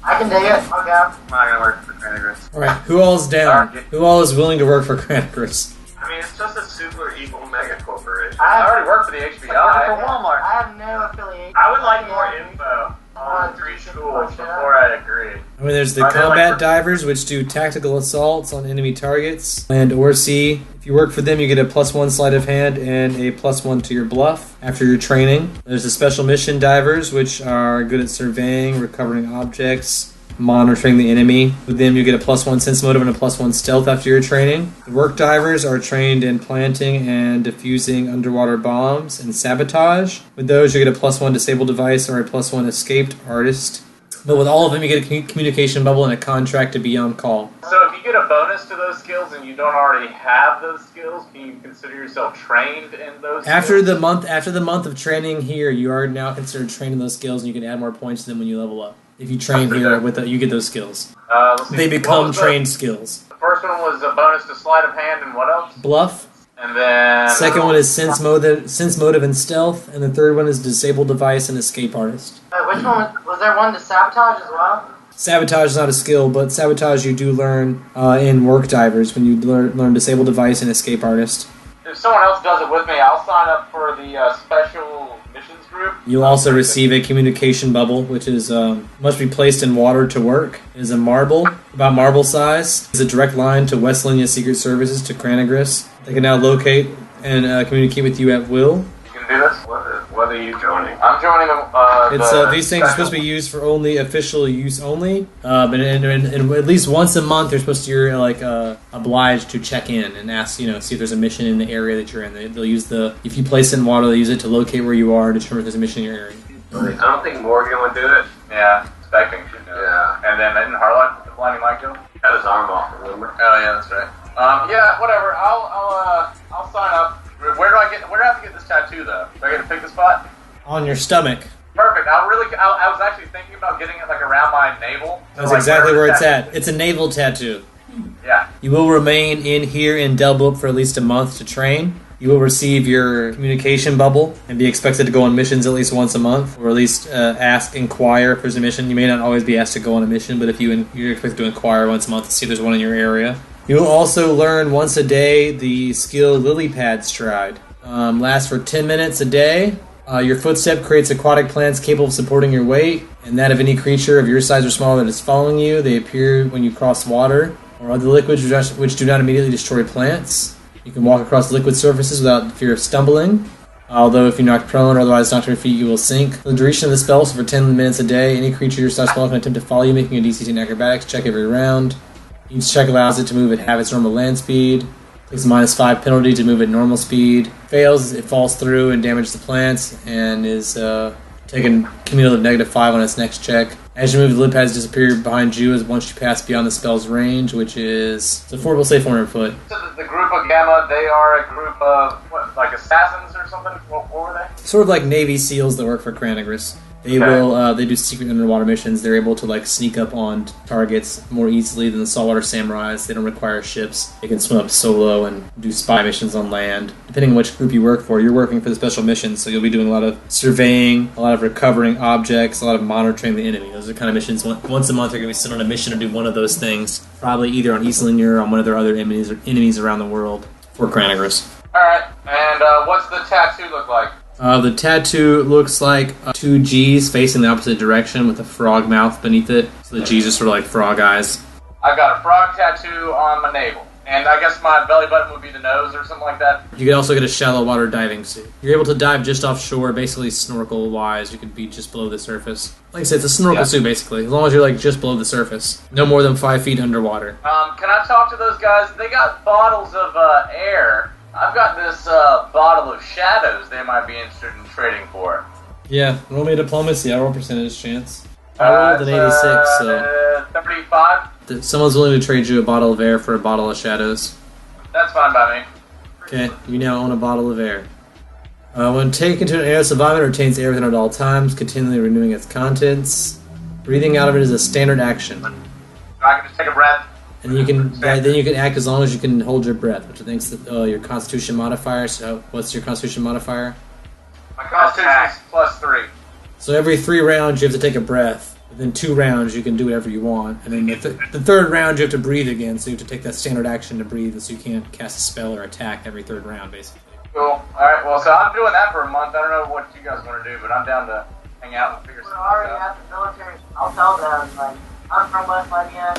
Speaker 2: I can dig it. I'll go.
Speaker 3: I'm not gonna work for Cranagris.
Speaker 1: Alright, who all is down? Who all is willing to work for Cranagris?
Speaker 5: I mean, it's just a super evil mega corporation.
Speaker 3: I already work for the HBI.
Speaker 4: For Walmart.
Speaker 2: I have no affiliation.
Speaker 5: I would like more info on the 3 schools before I agree.
Speaker 1: I mean, there's the combat divers, which do tactical assaults on enemy targets, land or sea. If you work for them, you get a +1 sleight of hand and a +1 to your bluff after your training. There's the special mission divers, which are good at surveying, recovering objects, monitoring the enemy. With them, you get a +1 sense motive and a +1 stealth after your training. The work divers are trained in planting and defusing underwater bombs and sabotage. With those, you get a +1 disabled device or a +1 escaped artist. But with all of them, you get a communication bubble and a contract to be on call.
Speaker 3: So if you get a bonus to those skills and you don't already have those skills, can you consider yourself trained in those
Speaker 1: After
Speaker 3: skills?
Speaker 1: the month of training here, you are now considered trained in those skills, and you can add more points to them when you level up. If you train here, you get those skills.
Speaker 3: Let's see.
Speaker 1: They
Speaker 3: What
Speaker 1: become
Speaker 3: was
Speaker 1: trained skills.
Speaker 3: The first one was a bonus to sleight of hand and what else?
Speaker 1: Bluff.
Speaker 3: And then...
Speaker 1: Second one is sense motive and stealth, and the third one is disabled device and escape artist.
Speaker 2: Which one was there one to sabotage as well?
Speaker 1: Sabotage is not a skill, but sabotage you do learn in work divers when you learn disabled device and escape artist.
Speaker 3: If someone else does it with me, I'll sign up for the special missions group.
Speaker 1: You'll also receive a communication bubble, which is must be placed in water to work. It is a marble, about marble size. It's a direct line to West Linia Secret Services to Cranagris. They can now locate and communicate with you at will.
Speaker 3: You can do this?
Speaker 5: What are you joining?
Speaker 3: I'm joining
Speaker 1: These things are supposed to be used for only official use only, but and at least once a month they're supposed to you're obliged to check in and ask, see if there's a mission in the area that you're in. They'll use if you place it in water, they'll use it to locate where you are and determine if there's a mission in your area.
Speaker 5: I don't think Morgan would do it.
Speaker 3: Yeah, Specting should do it.
Speaker 5: Yeah.
Speaker 3: And then didn't Harlock, the blinding light go?
Speaker 5: Got his arm off, remember?
Speaker 3: Oh yeah, that's right. Yeah, whatever. I'll sign up. Where do I have to get this tattoo though? Do I get to pick the spot?
Speaker 1: On your stomach.
Speaker 3: Perfect. I was actually thinking about getting it like around my navel.
Speaker 1: That's exactly where it's at. It's a naval tattoo.
Speaker 3: Yeah.
Speaker 1: You will remain in here in Delbrook for at least a month to train. You will receive your communication bubble and be expected to go on missions at least once a month, or at least inquire if there's a mission. You may not always be asked to go on a mission, but if you're expected to inquire once a month to see if there's one in your area. You will also learn once a day the skill Lily Pad Stride. Lasts for 10 minutes a day. Your footstep creates aquatic plants capable of supporting your weight, and that of any creature of your size or smaller that is following you. They appear when you cross water or other liquids which do not immediately destroy plants. You can walk across liquid surfaces without fear of stumbling. Although if you're knocked prone or otherwise knocked to your feet, you will sink. For the duration of the spell, so for 10 minutes a day, any creature your size or smaller can attempt to follow you, making a DC 10 acrobatics check every round. Each check allows it to move at half its normal land speed. Takes a -5 penalty to move at normal speed. Fails, it falls through and damages the plants, and is taking cumulative -5 on its next check. As you move, the lid pads disappear behind you as once you pass beyond the spell's range, which is... we'll say 400 foot.
Speaker 3: So the group of Gamma, they are a group of, like assassins or something? What were they?
Speaker 1: Sort of like Navy SEALs that work for Cranagris. They do secret underwater missions. They're able to sneak up on targets more easily than the saltwater samurais. They don't require ships. They can swim up solo and do spy missions on land. Depending on which group you work for, you're working for the special missions, so you'll be doing a lot of surveying, a lot of recovering objects, a lot of monitoring the enemy. Those are the kind of missions. Once a month, you're going to be sent on a mission to do one of those things. Probably either on East Linia or on one of their other enemies around the world for Cranagris.
Speaker 3: Alright, and what's the tattoo look like?
Speaker 1: The tattoo looks like 2 G's facing the opposite direction with a frog mouth beneath it. So the G's are sort of like frog eyes.
Speaker 3: I've got a frog tattoo on my navel. And I guess my belly button would be the nose or something like that.
Speaker 1: You can also get a shallow water diving suit. You're able to dive just offshore, basically snorkel-wise. You could be just below the surface. Like I said, it's a snorkel suit, basically. As long as you're just below the surface. No more than 5 feet underwater.
Speaker 3: Can I talk to those guys? They got bottles of air. I've got this bottle of shadows they might be interested in trading for.
Speaker 1: Yeah, roll me a diplomacy. I roll percentage chance. I rolled an 86, so
Speaker 3: 35.
Speaker 1: Someone's willing to trade you a bottle of air for a bottle of shadows.
Speaker 3: That's fine by me.
Speaker 1: Okay, you now own a bottle of air. When taken to an air environment, it retains air within it at all times, continually renewing its contents. Breathing out of it is a standard action.
Speaker 3: I can just take a breath.
Speaker 1: And you can act as long as you can hold your breath, which I think is your Constitution modifier. So, what's your Constitution modifier?
Speaker 3: My Constitution is +3.
Speaker 1: So every 3 rounds you have to take a breath. Within 2 rounds you can do whatever you want, and then the third round you have to breathe again. So you have to take that standard action to breathe, so you can't cast a spell or attack every 3rd round, basically.
Speaker 3: Cool. All right. Well, so I'm doing that for a month. I don't know what you guys want to do, but I'm down to hang out and figure
Speaker 2: We're
Speaker 3: something
Speaker 2: already
Speaker 3: out.
Speaker 2: at the military. I'll tell them, like, I'm from West Virginia.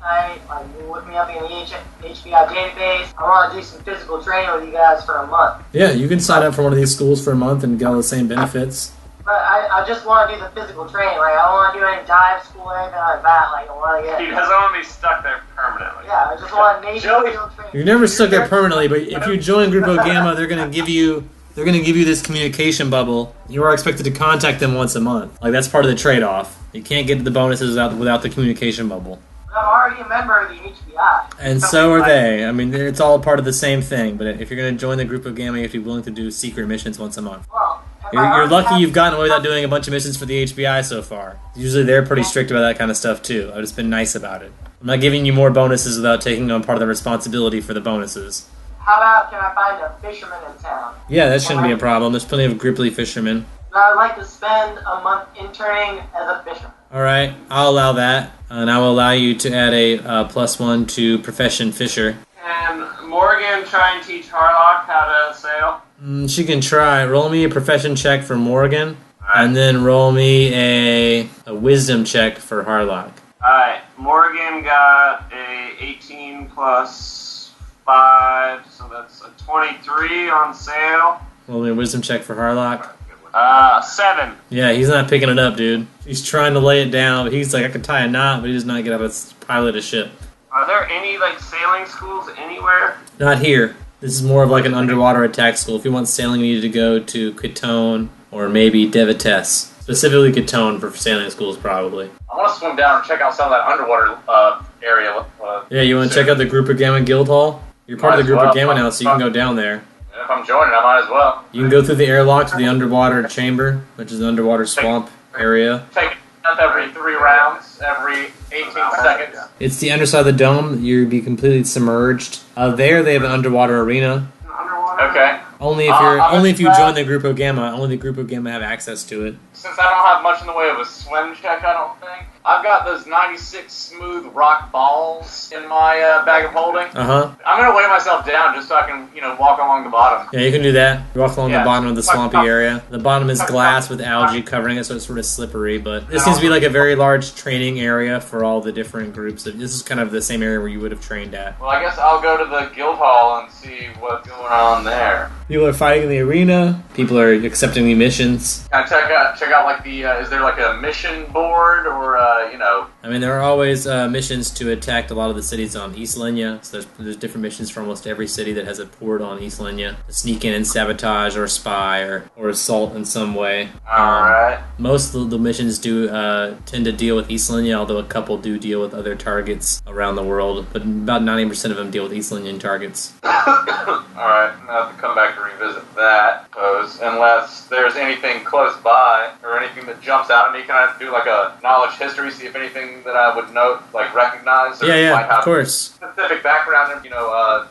Speaker 2: Like, you look me up in the HBI database. I want to do some physical training with you guys for a month.
Speaker 1: Yeah, you can sign up for one of these schools for a month and get all the same benefits.
Speaker 2: But I just want to do the physical training. Like, I don't want to do any dive school or anything like that. Like, I want to get...
Speaker 5: He doesn't want to be stuck there permanently.
Speaker 2: Yeah, I just want Navy SEAL training.
Speaker 1: You're never stuck there permanently, but if you join Grupo Gamma, they're gonna give you this communication bubble. You are expected to contact them once a month. Like, that's part of the trade-off. You can't get the bonuses without the communication bubble.
Speaker 2: But I'm already a member of the HBI.
Speaker 1: And so are they. I mean, it's all part of the same thing. But if you're going to join the Grupo Gamma, you have to be willing to do secret missions once a month.
Speaker 2: Well,
Speaker 1: You're lucky you've gotten away without doing a bunch of missions for the HBI so far. Usually they're pretty strict about that kind of stuff too. I've just been nice about it. I'm not giving you more bonuses without taking on part of the responsibility for the bonuses.
Speaker 2: How about, can I find a fisherman in town?
Speaker 1: Yeah, that shouldn't be a problem. There's plenty of Gripply fishermen.
Speaker 2: I'd like to spend a month interning as a fisherman.
Speaker 1: Alright, I'll allow that. And I will allow you to add a +1 to Profession Fisher.
Speaker 5: Can Morgan try and teach Harlock how to sail?
Speaker 1: She can try. Roll me a Profession check for Morgan.
Speaker 5: Alright.
Speaker 1: And then roll me a Wisdom check for Harlock.
Speaker 5: Alright, Morgan got a 18 plus 5, so that's a 23 on sail.
Speaker 1: Roll me a Wisdom check for Harlock.
Speaker 5: 7.
Speaker 1: Yeah, he's not picking it up, dude. He's trying to lay it down, but he's like, I could tie a knot, but he does not get up and pilot a ship.
Speaker 5: Are there any, like, sailing schools anywhere?
Speaker 1: Not here. This is more of like an underwater attack school. If you want sailing, you need to go to Kitone or maybe Devites. Specifically Kitone for sailing schools, probably.
Speaker 3: I want to swim down and check out some of that underwater area.
Speaker 1: Yeah, you want to check out the Grupo Gamma Guild Hall? You're part of the Grupo Gamma now, so you can go down there.
Speaker 3: If I'm joining, I might as well.
Speaker 1: You can go through the airlock to the underwater chamber, which is an underwater swamp area.
Speaker 3: Take it every 3 rounds, every 18 seconds.
Speaker 1: It's the underside of the dome. You'll be completely submerged. There, they have an underwater arena.
Speaker 3: Okay.
Speaker 1: Only if you join the Grupo Gamma. Only the Grupo Gamma have access to it.
Speaker 3: Since I don't have much in the way of a swim check, I don't think. I've got those 96 smooth rock balls in my bag of holding.
Speaker 1: Uh-huh.
Speaker 3: I'm going to weigh myself down just so I can, walk along the bottom.
Speaker 1: Yeah, you can do that. You walk along the
Speaker 3: Yeah.
Speaker 1: bottom of the swampy area. The bottom is glass with algae covering it, so it's sort of slippery. But this seems to be like a very large training area for all the different groups. This is kind of the same area where you would have trained at.
Speaker 3: Well, I guess I'll go to the guild hall and see what's going on there.
Speaker 1: People are fighting in the arena. People are accepting the missions.
Speaker 3: Can I check out like the, is there like a mission board or,
Speaker 1: I mean, there are always missions to attack a lot of the cities on East Lenya. So there's different missions for almost every city that has a port on East Lenya. To sneak in and sabotage or spy or assault in some way.
Speaker 3: Alright.
Speaker 1: Most of the missions do tend to deal with East Lenya, although a couple do deal with other targets around the world. But about 90% of them deal with East Lenyan targets.
Speaker 3: Alright, I'll have to come back to revisit that, suppose, unless there's anything close by, or anything that jumps out at me. Can I do like a knowledge history, see if anything that I would note, like recognize, or might
Speaker 1: Yeah,
Speaker 3: have
Speaker 1: of course.
Speaker 3: specific background,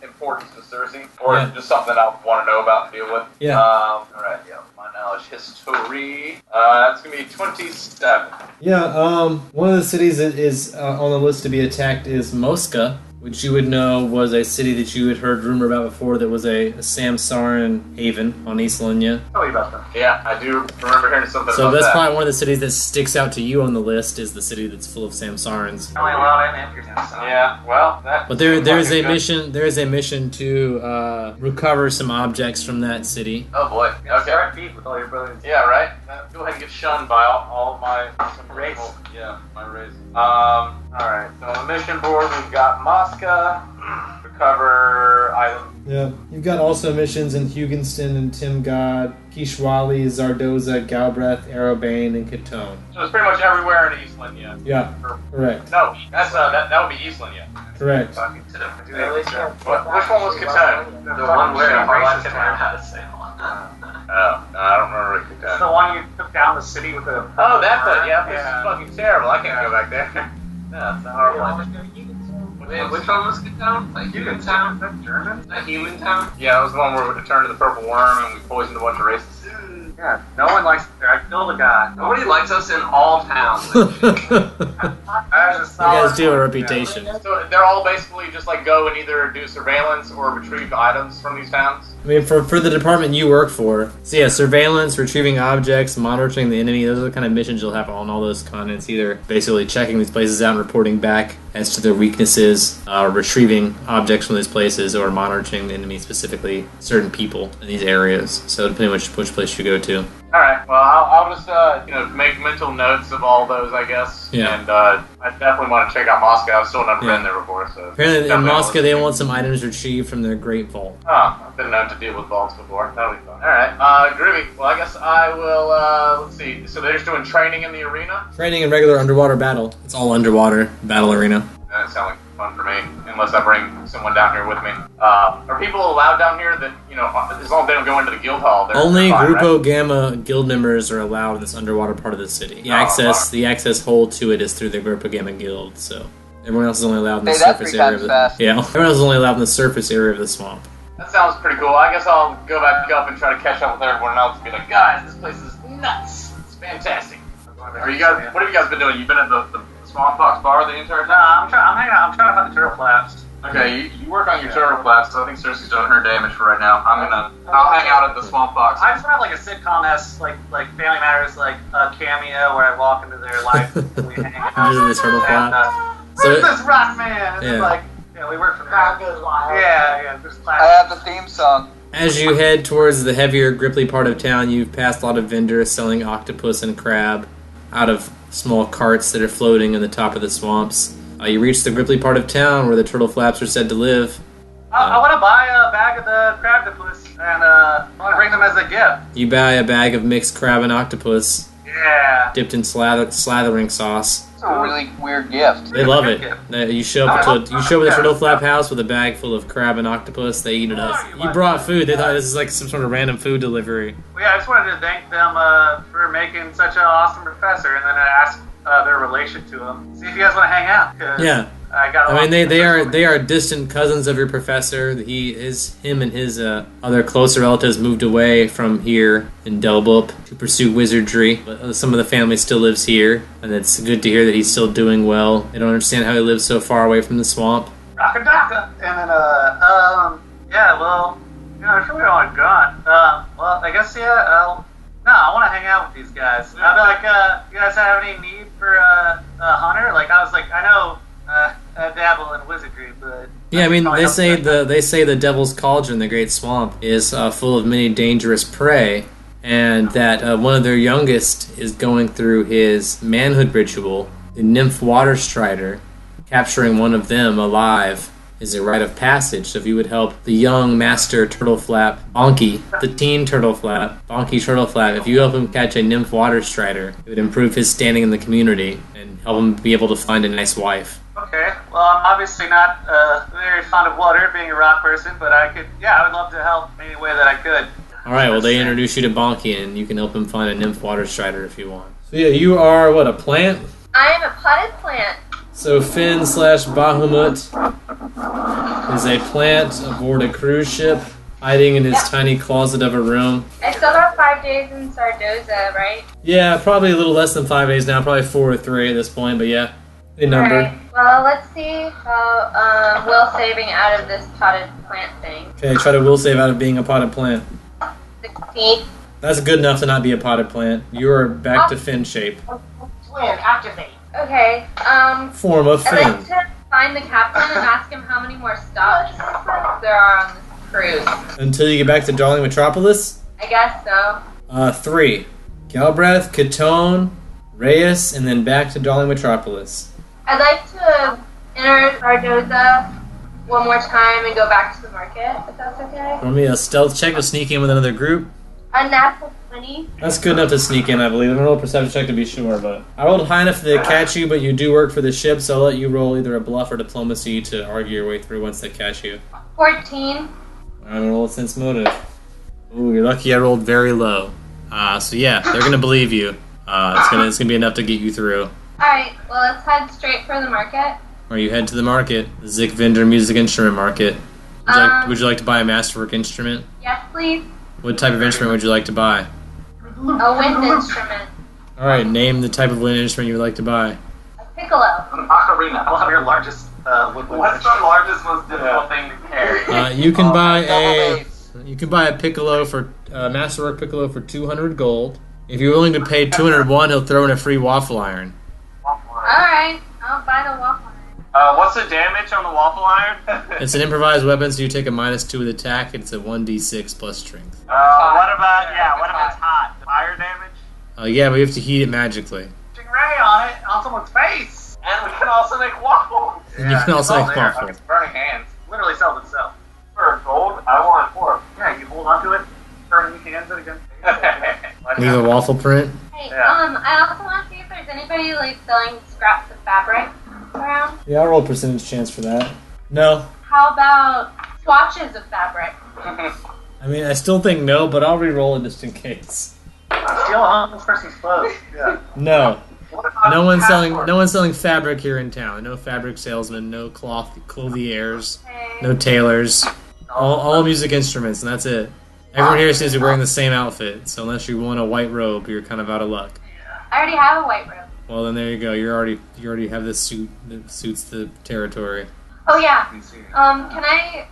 Speaker 3: importance to Cersei, or just something I want to know about and deal with?
Speaker 1: Yeah.
Speaker 3: Alright, yeah, my knowledge history, that's gonna be 27.
Speaker 1: Yeah, one of the cities that is on the list to be attacked is Mosca, which you would know was a city that you had heard rumor about before that was a Samsaran haven on East Lenya.
Speaker 4: Tell me about them.
Speaker 3: Yeah, I do remember hearing something
Speaker 1: So
Speaker 3: about
Speaker 1: that's
Speaker 3: that.
Speaker 1: probably one of the cities that sticks out to you on the list is the city that's full of Samsarans.
Speaker 4: Only allowed in Amsterdam.
Speaker 3: Yeah, well, that...
Speaker 1: But there is a
Speaker 3: fucking good.
Speaker 1: mission to recover some objects from that city.
Speaker 3: Oh boy, okay.
Speaker 4: Start beef with all your brothers.
Speaker 3: Yeah, right? Go ahead and get shunned by all of my
Speaker 4: Race.
Speaker 3: Yeah, my race. Alright, so on the mission board we've got Mosca, recover island
Speaker 1: Yeah. You've got also missions in Huginston and Timgad, Kishwali, Zardoza, Galbraith, Arrowbane, and Katone.
Speaker 3: So it's pretty much everywhere in Eastland, yeah.
Speaker 1: Yeah, correct.
Speaker 3: No, that's that would be Eastland, yeah.
Speaker 1: Correct.
Speaker 3: Which one was Katone?
Speaker 4: The one where
Speaker 3: I learned how to say Oh, no, I don't remember
Speaker 4: It's
Speaker 3: Katone.
Speaker 4: the one you took down the city with the...
Speaker 3: Oh, that place, yeah, this is fucking terrible. I can't go back there. No, it's a horrible one.
Speaker 5: Wait, which one was Town? Like Humantown? Is that German? Is that Humantown?
Speaker 3: Yeah, that was the one where we turned to the purple worm and we poisoned a bunch of races.
Speaker 4: Yeah, no one likes it there. I killed a guy.
Speaker 5: Nobody likes us in all towns.
Speaker 4: I was
Speaker 1: You guys do have a reputation.
Speaker 3: So they're all basically just like go and either do surveillance or retrieve items from these towns?
Speaker 1: I mean, for the department you work for, so yeah, surveillance, retrieving objects, monitoring the enemy, those are the kind of missions you'll have on all those continents, either basically checking these places out and reporting back as to their weaknesses, retrieving objects from these places, or monitoring the enemy, specifically certain people in these areas. So depending on which place you go to.
Speaker 3: Alright, well, I'll just, make mental notes of all those, I guess.
Speaker 1: Yeah.
Speaker 3: And I definitely want to check out Moscow. I've still never been there before, so...
Speaker 1: Apparently in Moscow they want some items retrieved from their Great Vault.
Speaker 3: Oh, I've been known to deal with vaults before. That'll be fun. Alright, groovy. Well, I guess I will, let's see. So they're just doing training in the arena?
Speaker 1: Training in regular underwater battle. It's all underwater battle arena.
Speaker 3: That sounds like fun for me, unless I bring someone down here with me. Are people allowed down here that, as long as they don't go into the guild hall, they're
Speaker 1: Only
Speaker 3: fine,
Speaker 1: Grupo
Speaker 3: right?
Speaker 1: Gamma guild members are allowed in this underwater part of the city. The access hold to it is through the Grupo Gamma guild, so everyone else is only allowed in the surface area of the everyone else is only allowed in the surface area of the swamp.
Speaker 3: That sounds pretty cool. I guess I'll go back up and try to catch up with everyone else and be like, guys, this place is nuts. It's fantastic. Are you guys? What have you guys been doing? You've been at the Swamp Fox bar the entire time?
Speaker 4: I'm hanging out. I'm trying to find the turtle flaps.
Speaker 3: Okay, you work on your turtle flaps, so I think Cersei's doing her damage for right now. I'll hang out at the Swamp Fox.
Speaker 4: I just want to have like a sitcom-esque, like Family Matters, like a cameo where I walk into their life and we hang out.
Speaker 1: Using the turtle flap.
Speaker 4: Where's this rock man? And
Speaker 1: Yeah.
Speaker 4: it's like, we work for
Speaker 2: Crowd
Speaker 4: that.
Speaker 2: goes wild.
Speaker 4: Yeah, just
Speaker 6: I have the theme song.
Speaker 1: As you head towards the heavier, gripply part of town, you've passed a lot of vendors selling octopus and crab out of small carts that are floating in the top of the swamps. You reach the gripply part of town where the turtle flaps are said to live.
Speaker 4: I want to buy a bag of the crabtopus and I want to bring them as a gift.
Speaker 1: You buy a bag of mixed crab and octopus,
Speaker 4: Yeah.
Speaker 1: dipped in slathering sauce.
Speaker 6: It's a really weird gift.
Speaker 1: They love it. You show up at the turtle flap house with a bag full of crab and octopus. They eat it up. You brought food. They thought this is like some sort of random food delivery.
Speaker 4: Well, yeah, I just wanted to thank them for making such an awesome professor, and then I asked their relation to him. See if you guys want to hang out. 'Cause
Speaker 1: Yeah.
Speaker 4: I
Speaker 1: mean, they are distant cousins of your professor. Him and his other closer relatives moved away from here in Delbup to pursue wizardry. But some of the family still lives here, and it's good to hear that he's still doing well. They don't understand how he lives so far away from the swamp.
Speaker 4: Rockadaka! And then, I really don't want a gun. Well, I guess, I want to hang out with these guys. I'd be like, you guys have any need for a hunter? Like, I know I dabble in wizardry, but...
Speaker 1: Yeah, I mean, they say the Devil's Cauldron, the Great Swamp, is full of many dangerous prey, and that one of their youngest is going through his manhood ritual, the Nymph Water Strider. Capturing one of them alive is a rite of passage, so if you would help the young Master Turtleflap, Bonky, the teen Turtleflap, Bonky Turtleflap, if you help him catch a Nymph Water Strider, it would improve his standing in the community and help him be able to find a nice wife.
Speaker 4: Okay, well, I'm obviously not very fond of water, being a rock person, but I would love to help any way that I could.
Speaker 1: Alright, well, they introduce you to Bonky, and you can help him find a Nymph Water Strider if you want. So yeah, you are, a plant?
Speaker 7: I am a potted plant.
Speaker 1: So Finn/Bahamut is a plant aboard a cruise ship, hiding in his tiny closet of a room.
Speaker 7: I still got 5 days in Sardoza, right?
Speaker 1: Yeah, probably a little less than 5 days now, probably 4 or 3 at this point, but yeah, a number.
Speaker 7: Alright, well, let's see how will saving out of this potted plant thing.
Speaker 1: Okay, try to will save out of being a potted plant.
Speaker 7: 16.
Speaker 1: That's good enough to not be a potted plant. You are back to Finn shape.
Speaker 2: Twin, activate.
Speaker 7: Okay,
Speaker 1: Form of
Speaker 7: I'd like
Speaker 1: Finn.
Speaker 7: to find the captain and ask him how many more stops there are on this cruise.
Speaker 1: Until you get back to Darling Metropolis?
Speaker 7: I guess so.
Speaker 1: 3. Galbraith, Katone, Reyes, and then back to Darling Metropolis.
Speaker 7: I'd like to enter Sardoza one more time and go back to the market, if that's okay.
Speaker 1: Want me a stealth check to sneak in with another group?
Speaker 7: A natural 20.
Speaker 1: That's good enough to sneak in, I believe. I'm gonna roll a perception check to be sure, but I rolled high enough to catch you, but you do work for the ship, so I'll let you roll either a bluff or diplomacy to argue your way through once they catch you.
Speaker 7: 14.
Speaker 1: I'm gonna roll a sense motive. Ooh, you're lucky I rolled very low. So yeah, they're gonna believe you. It's gonna be enough to get you through.
Speaker 7: Alright, well, let's head straight for the market.
Speaker 1: Or you head to the market, the Zik Vendor Music Instrument Market. Would you like to buy a masterwork instrument?
Speaker 7: Yes, please.
Speaker 1: What type of instrument would you like to buy?
Speaker 7: A wind instrument.
Speaker 1: Alright, name the type of wind instrument you would like to buy.
Speaker 7: A piccolo.
Speaker 4: An ocarina. I'll have your largest woodwind.
Speaker 3: What's the largest, most difficult thing to carry?
Speaker 1: You can buy
Speaker 6: double
Speaker 1: a
Speaker 6: bass.
Speaker 1: you can buy a piccolo for masterwork piccolo for 200 gold. If you're willing to pay 201, he'll throw in a free waffle iron.
Speaker 7: Alright, I'll buy the waffle iron.
Speaker 3: What's the damage on the waffle iron?
Speaker 1: It's an improvised weapon, so you take a -2 with attack. It's a 1d6 plus strength.
Speaker 4: What about it's hot? Fire damage?
Speaker 1: Yeah, but you have to heat it magically.
Speaker 4: Ray on it, on someone's face.
Speaker 3: And we can also make waffles.
Speaker 1: And you can also make waffles.
Speaker 3: It's burning hands.
Speaker 4: Literally sells itself.
Speaker 3: For gold, I want 4.
Speaker 4: Yeah, you hold onto it, burn your hands against
Speaker 1: Leave a waffle print.
Speaker 7: Hey,
Speaker 4: Yeah.
Speaker 7: I also want to see if there's anybody, like, selling scraps of fabric around.
Speaker 1: Yeah, I'll roll percentage chance for that. No.
Speaker 7: How about swatches of fabric?
Speaker 1: I mean, I still think no, but I'll re-roll it just in case.
Speaker 4: Steal a homeless person's clothes. Yeah.
Speaker 1: No. No one's selling fabric here in town. No fabric salesmen, no clothiers,
Speaker 7: Okay.
Speaker 1: no tailors. All music instruments, and that's it. Everyone here seems to be wearing the same outfit, so unless you want a white robe, you're kind of out of luck.
Speaker 7: I already have a white robe.
Speaker 1: Well, then there you go. You already have this suit that suits the territory.
Speaker 7: Oh, yeah. Can I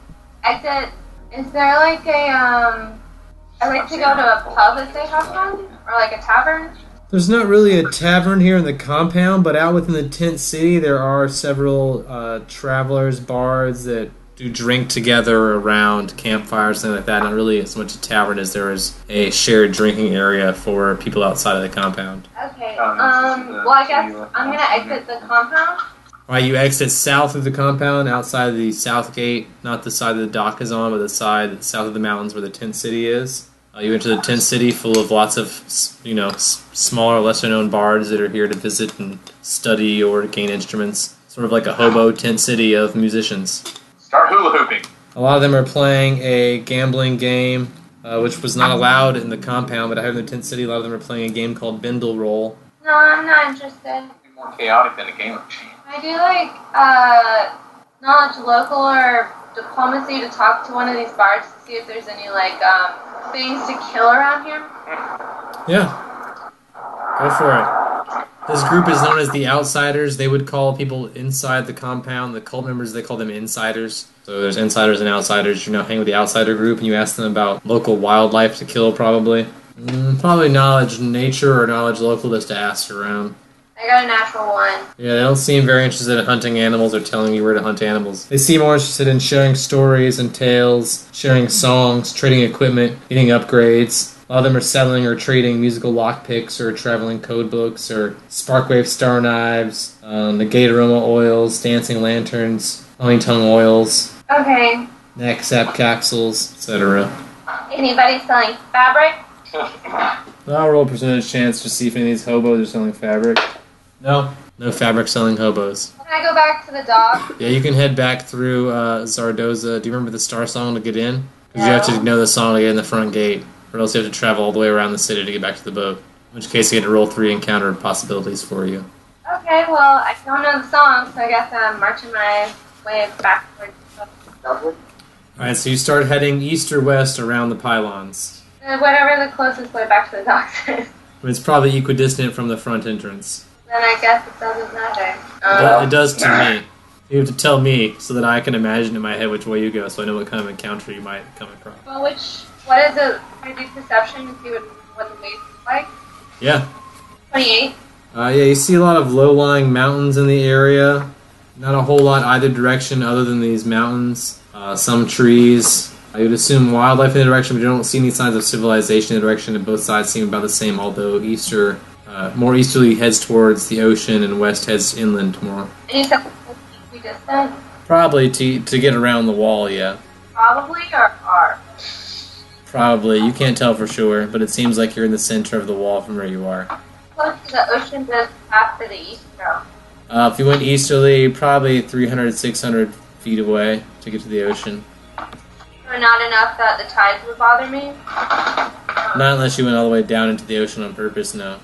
Speaker 7: exit? Is there, like, I'd like to go to a pub if they have one? Or, like, a tavern?
Speaker 1: There's not really a tavern here in the compound, but out within the tent city, there are several travelers, bards that do drink together around campfires, something like that. Not really as much a tavern as there is a shared drinking area for people outside of the compound.
Speaker 7: Okay. Well, I guess I'm gonna exit the compound.
Speaker 1: Right, you exit south of the compound, outside of the south gate, not the side that the dock is on, but the side south of the mountains where the tent city is. You enter the tent city full of lots of, smaller, lesser-known bards that are here to visit and study or gain instruments. Sort of like a hobo tent city of musicians.
Speaker 3: Start hula hooping.
Speaker 1: A lot of them are playing a gambling game, which was not allowed in the compound, but out here in the tent city, a lot of them are playing a game called Bindle Roll.
Speaker 7: No, I'm not interested.
Speaker 3: Be more chaotic than a game machine.
Speaker 7: I do like knowledge local or diplomacy to talk to one of these bards to see if there's any things to kill around here.
Speaker 1: Yeah. Go for it. This group is known as the Outsiders. They would call people inside the compound, the cult members, they call them insiders. So there's insiders and outsiders. You hang with the outsider group and you ask them about local wildlife to kill, probably. Probably knowledge nature or knowledge local just to ask around.
Speaker 7: I got a natural 1.
Speaker 1: Yeah, they don't seem very interested in hunting animals or telling you where to hunt animals. They seem more interested in sharing stories and tales, sharing songs, trading equipment, getting upgrades. A lot of them are selling or trading musical lockpicks or traveling code books or sparkwave star knives, negate aroma oils, dancing lanterns, honey tongue oils,
Speaker 7: Okay.
Speaker 1: neck sap capsules, etc.
Speaker 7: Anybody selling fabric?
Speaker 1: I'll roll a percentage chance to see if any of these hobos are selling fabric. No fabric selling hobos.
Speaker 7: Can I go back to the dock?
Speaker 1: Yeah, you can head back through Zardoza. Do you remember the star song to get in? Because you have to know the song to get in the front gate, or else you have to travel all the way around the city to get back to the boat. In which case, you get to roll 3 encounter possibilities for you.
Speaker 7: Okay, well, I don't know the song, so I guess I'm marching my way back towards the boat.
Speaker 1: Alright, so you start heading east or west around the pylons.
Speaker 7: Whatever the closest way back to the docks is.
Speaker 1: It's probably equidistant from the front entrance.
Speaker 7: Then I guess it doesn't matter.
Speaker 1: It does to me. You have to tell me so that I can imagine in my head which way you go, so I know what kind of encounter you might come across.
Speaker 7: Well, what is it? Can I do perception to see what the waves look like?
Speaker 1: Yeah.
Speaker 7: 28.
Speaker 1: Yeah, you see a lot of low-lying mountains in the area. Not a whole lot either direction other than these mountains. Some trees. I would assume wildlife in the direction, but you don't see any signs of civilization in the direction, and both sides seem about the same, although more easterly heads towards the ocean and west heads inland more.
Speaker 7: And you said we distant?
Speaker 1: Probably to get around the wall, yeah.
Speaker 7: Probably or are?
Speaker 1: Probably. You can't tell for sure, but it seems like you're in the center of the wall from where you are.
Speaker 7: Close to the ocean does path to the east go.
Speaker 1: If you went easterly, probably 300, 600 feet away to get to the ocean.
Speaker 7: Or not enough that the tides would bother me?
Speaker 1: Not unless you went all the way down into the ocean on purpose, no.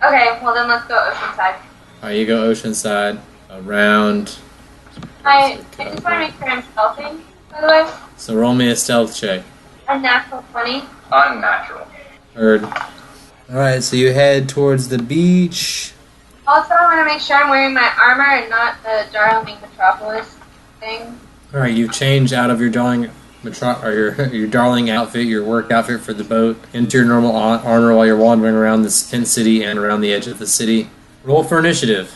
Speaker 7: Okay, well then let's go ocean side.
Speaker 1: Alright, you go ocean side, around.
Speaker 7: I just want to make sure I'm stealthing, by the way.
Speaker 1: So roll me a stealth check.
Speaker 7: A natural 20.
Speaker 3: Unnatural.
Speaker 1: Heard. Alright, so you head towards the beach.
Speaker 7: Also, I want to make sure I'm wearing my armor and not the Darling Metropolis thing.
Speaker 1: Alright, you've changed out of your darling your darling outfit, your work outfit for the boat, into your normal armor while you're wandering around this tent city and around the edge of the city. Roll for initiative.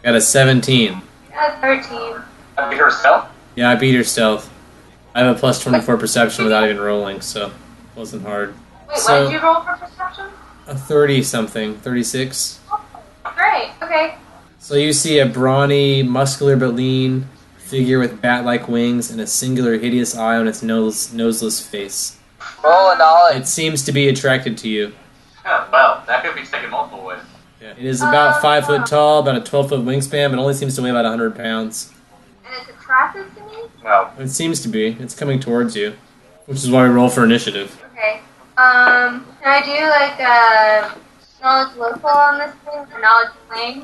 Speaker 1: Got a 17.
Speaker 7: Yeah, 13.
Speaker 3: I beat her stealth?
Speaker 1: Yeah, I beat your stealth. I have a plus 24 perception without even rolling, so it wasn't hard.
Speaker 7: Wait,
Speaker 1: So-
Speaker 7: what did you roll for perception?
Speaker 1: A 30-something, 36.
Speaker 7: Great, okay.
Speaker 1: So you see a brawny, muscular but lean figure with bat-like wings and a singular hideous eye on its noseless face.
Speaker 6: Roll a knowledge.
Speaker 1: It seems to be attracted to you.
Speaker 3: Well, that could be taken multiple ways.
Speaker 1: Yeah. It is about 5 foot tall, about a 12-foot wingspan, but only seems to weigh about 100 pounds.
Speaker 7: And it's attractive to me?
Speaker 3: Well,
Speaker 1: It seems to be. It's coming towards you, which is why we roll for initiative.
Speaker 7: Okay. Can I do like knowledge local on this thing? Or knowledge plane?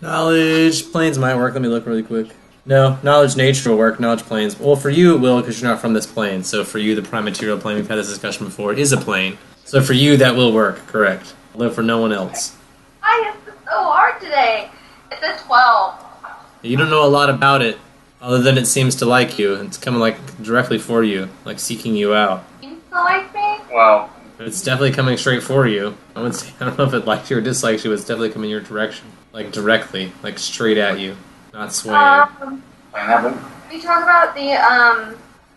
Speaker 1: Knowledge planes might work. Let me look really quick. No, knowledge nature will work. Knowledge planes. Well, for you it will because you're not from this plane. So for you, the prime material plane, we've had this discussion before, is a plane. So for you, that will work. Correct. Although for no one else.
Speaker 7: Why is this so hard today? It's a 12.
Speaker 1: You don't know a lot about it, other than it seems to like you. It's coming like directly for you, like seeking you out.
Speaker 7: Seems to like me?
Speaker 3: well,
Speaker 1: It's definitely coming straight for you. I don't know if it likes you or dislikes you, but it's definitely coming your direction. Like directly, like straight at you, not swaying.
Speaker 7: We talk about the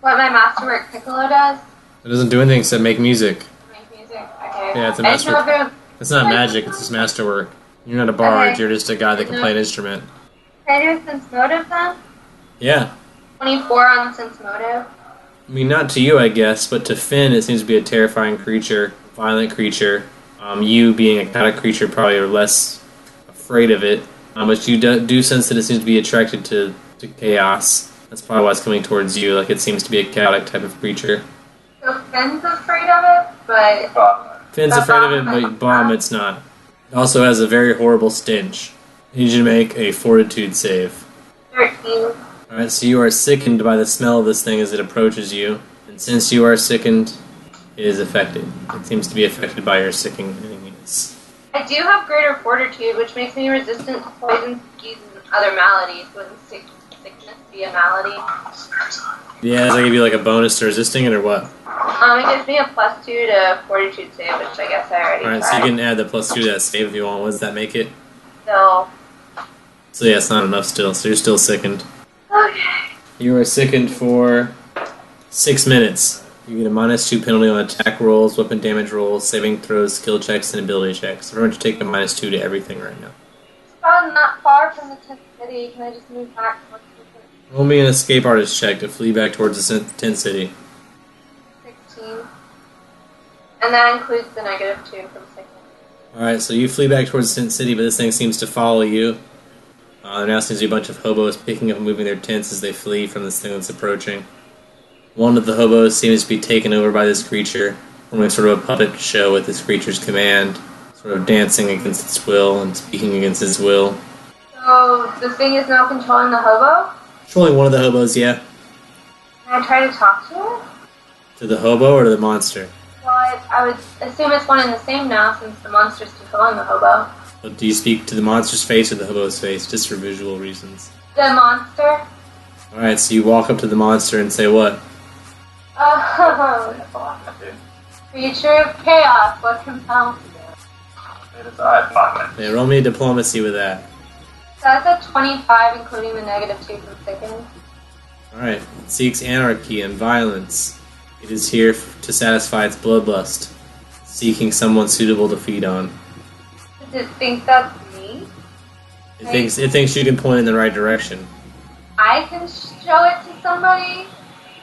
Speaker 7: what my masterwork piccolo does.
Speaker 1: It doesn't do anything except make music.
Speaker 7: Make music. Okay.
Speaker 1: Yeah, it's a
Speaker 7: I just know
Speaker 1: master.
Speaker 7: if
Speaker 1: It's not magic, it's just masterwork. You're not a bard,
Speaker 7: Okay.
Speaker 1: you're just a guy that can play an instrument.
Speaker 7: Can I do a sense motive then?
Speaker 1: Yeah.
Speaker 7: 24 on the sense motive.
Speaker 1: I mean, not to you, I guess, but to Finn, it seems to be a terrifying creature, violent creature. You, being a kind of creature, probably are less afraid of it. But you do sense that it seems to be attracted to chaos. That's probably why it's coming towards you. Like, it seems to be a chaotic type of creature.
Speaker 7: So Finn's afraid of it, but
Speaker 1: Finn's afraid of it, but Bomb, it's not. It also has a very horrible stench. I need you to make a fortitude save.
Speaker 7: 13.
Speaker 1: Alright, so you are sickened by the smell of this thing as it approaches you. And since you are sickened, it is affected. It seems to be affected by your sickeningness.
Speaker 7: I do have greater fortitude, which makes me resistant to poison, diseases, and other maladies. Wouldn't sickness be a malady?
Speaker 1: Yeah, does that give you like a bonus to resisting it or what?
Speaker 7: It gives me a +2 to fortitude save, which I guess I already
Speaker 1: Alright, so
Speaker 7: tried.
Speaker 1: you can add the +2 to that save if you want. What does that make it?
Speaker 7: So,
Speaker 1: So yeah, it's not enough still, so you're still sickened.
Speaker 7: okay.
Speaker 1: You are sickened for 6 minutes. You get a -2 penalty on attack rolls, weapon damage rolls, saving throws, skill checks, and ability checks. Remember to take a -2 to everything right now.
Speaker 7: It's probably not far from the tent city. Can I just move back?
Speaker 1: Roll me an escape artist check to flee back towards the tent city.
Speaker 7: 16. And that includes the -2 from sickness.
Speaker 1: Alright, so you flee back towards the tent city, but this thing seems to follow you. There now seems to be a bunch of hobos picking up and moving their tents as they flee from this thing that's approaching. One of the hobos seems to be taken over by this creature, forming sort of a puppet show at this creature's command, sort of dancing against its will and speaking against its will.
Speaker 7: So, the thing is now controlling the hobo?
Speaker 1: Controlling one of the hobos, yeah.
Speaker 7: Can I try to talk to it?
Speaker 1: To the hobo or to the monster?
Speaker 7: Well, I would assume it's one and the same now since the monster's controlling the hobo.
Speaker 1: But do you speak to the monster's face or the hobo's face, just for visual reasons?
Speaker 7: The monster?
Speaker 1: Alright, so you walk up to the monster and say what?
Speaker 7: Oh, creature of chaos, what compels you?
Speaker 1: Yeah, roll me diplomacy with that.
Speaker 7: So that's a 25, including the -2 from sickness.
Speaker 1: Alright, it seeks anarchy and violence. It is here to satisfy its bloodlust, seeking someone suitable to feed on.
Speaker 7: Does it think that's me?
Speaker 1: It thinks you can point in the right direction.
Speaker 7: I I can show it to somebody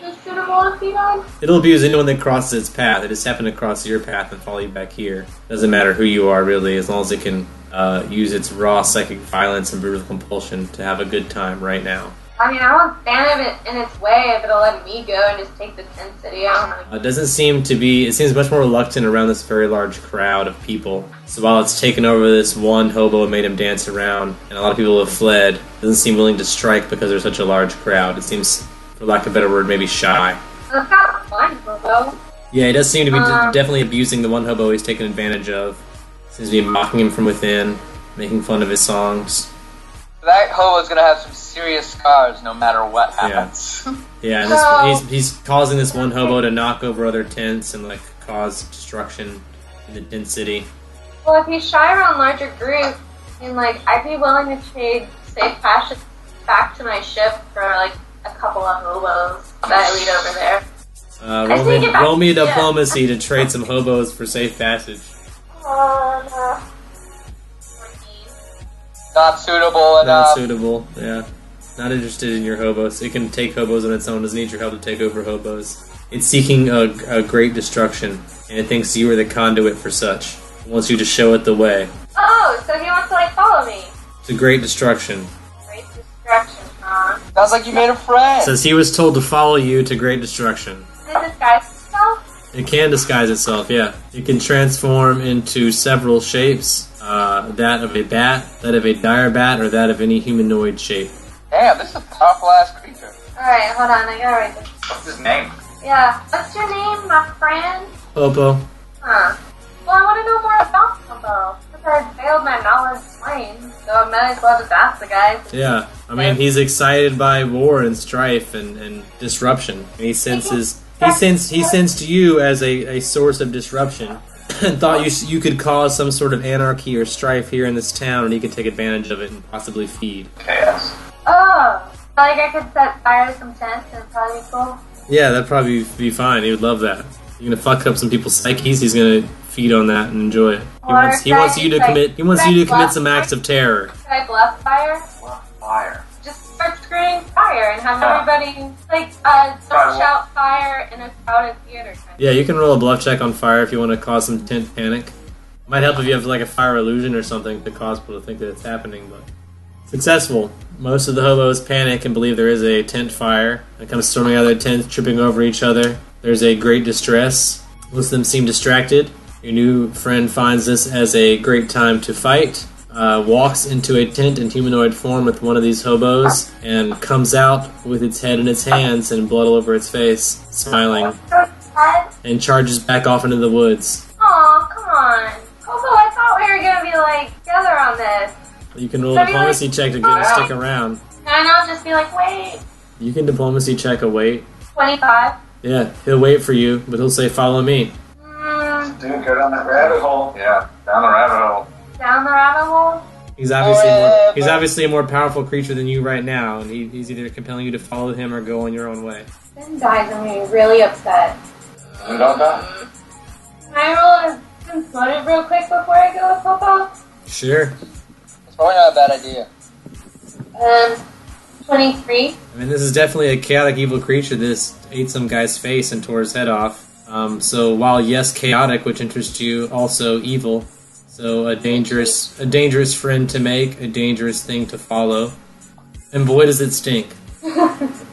Speaker 7: who's suitable to feed on?
Speaker 1: It'll abuse anyone that crosses its path. It just happened to cross your path and follow you back here. Doesn't matter who you are, really, as long as it can use its raw psychic violence and brutal compulsion to have a good time right now.
Speaker 7: I mean, I won't stand it in its way if it'll let me go and just take the tent city. I don't know.
Speaker 1: It doesn't seem to be... It seems much more reluctant around this very large crowd of people. So while it's taken over this one hobo and made him dance around, and a lot of people have fled, it doesn't seem willing to strike because there's such a large crowd. It seems, for lack of a better word, maybe shy.
Speaker 7: It's got fun, though.
Speaker 1: Yeah, he does seem to be definitely abusing the one hobo he's taken advantage of. Seems to be mocking him from within, making fun of his songs.
Speaker 6: That hobo's gonna have some serious scars no matter what happens.
Speaker 1: Yeah, and he's causing this one hobo to knock over other tents and like cause destruction in the tent city.
Speaker 7: Well, if he's shy around larger groups, and like I'd be willing to trade safe passage back to my ship for like a couple of hobos that I lead over there.
Speaker 1: Roll me a diplomacy to trade some hobos for safe passage.
Speaker 7: 14.
Speaker 6: Not suitable enough.
Speaker 1: Not suitable, yeah. Not interested in your hobos. It can take hobos on its own. Doesn't need your help to take over hobos. It's seeking a great destruction, and it thinks you are the conduit for such. It wants you to show it the way.
Speaker 7: Oh, so he wants to like follow me.
Speaker 1: It's a great destruction.
Speaker 7: Great destruction, huh?
Speaker 6: Sounds like you made a friend.
Speaker 1: It says he was told to follow you to great destruction.
Speaker 7: Does it disguise itself?
Speaker 1: It can disguise itself, yeah. It can transform into several shapes. That of a bat, that of a dire bat, or that of any humanoid shape.
Speaker 6: Damn, this is a powerful ass creature.
Speaker 7: Alright, hold on, I gotta write this.
Speaker 6: What's his name?
Speaker 7: Yeah. What's your name, my friend?
Speaker 1: Popo.
Speaker 7: Huh. Well, I want to know more about Popo. Because I failed my knowledge plain, so I might as well just ask the guy.
Speaker 1: Yeah, I mean, he's excited by war and strife and disruption. He sensed you as a source of disruption. And thought you could cause some sort of anarchy or strife here in this town, and he could take advantage of it and possibly feed.
Speaker 6: Chaos.
Speaker 7: Oh, like I could set fire to some tents and it'd probably be cool.
Speaker 1: Yeah, that'd probably be fine. He would love that. You're gonna fuck up some people's psyches. He's gonna feed on that and enjoy it. He wants you to commit some acts of terror.
Speaker 7: Could I bluff fire?
Speaker 6: Bluff fire.
Speaker 7: Just start screaming fire and have everybody like don't shout fire in a crowded theater.
Speaker 1: Yeah, you can roll a bluff check on fire if you want to cause some tent panic. Might help if you have like a fire illusion or something to cause people to think that it's happening, but successful. Most of the hobos panic and believe there is a tent fire. They come storming out of their tents, tripping over each other. There's a great distress. Most of them seem distracted. Your new friend finds this as a great time to fight. Walks into a tent in humanoid form with one of these hobos and comes out with its head in its hands and blood all over its face, smiling, and charges back off into the woods.
Speaker 7: Aw, come on. Popo, I thought we were gonna be like together on this.
Speaker 1: You can roll a diplomacy check to get him to stick around.
Speaker 7: Can I not just be like, wait?
Speaker 1: You can diplomacy check a wait.
Speaker 7: 25.
Speaker 1: Yeah, he'll wait for you, but he'll say, follow me.
Speaker 6: Dude, go down that rabbit hole. Yeah, down the rabbit hole.
Speaker 7: Down the rabbit hole?
Speaker 1: He's obviously a more powerful creature than you right now, and he's either compelling you to follow him or go on your own way.
Speaker 7: Then dies and me really upset.
Speaker 6: You don't die.
Speaker 7: Can I roll a sense motive real quick before I go with Popo?
Speaker 1: Sure.
Speaker 6: It's probably not a bad idea.
Speaker 7: 23.
Speaker 1: I mean, this is definitely a chaotic evil creature that just ate some guy's face and tore his head off. So while yes, chaotic, which interests you, also evil. So a dangerous friend to make, a dangerous thing to follow. And boy, does it stink.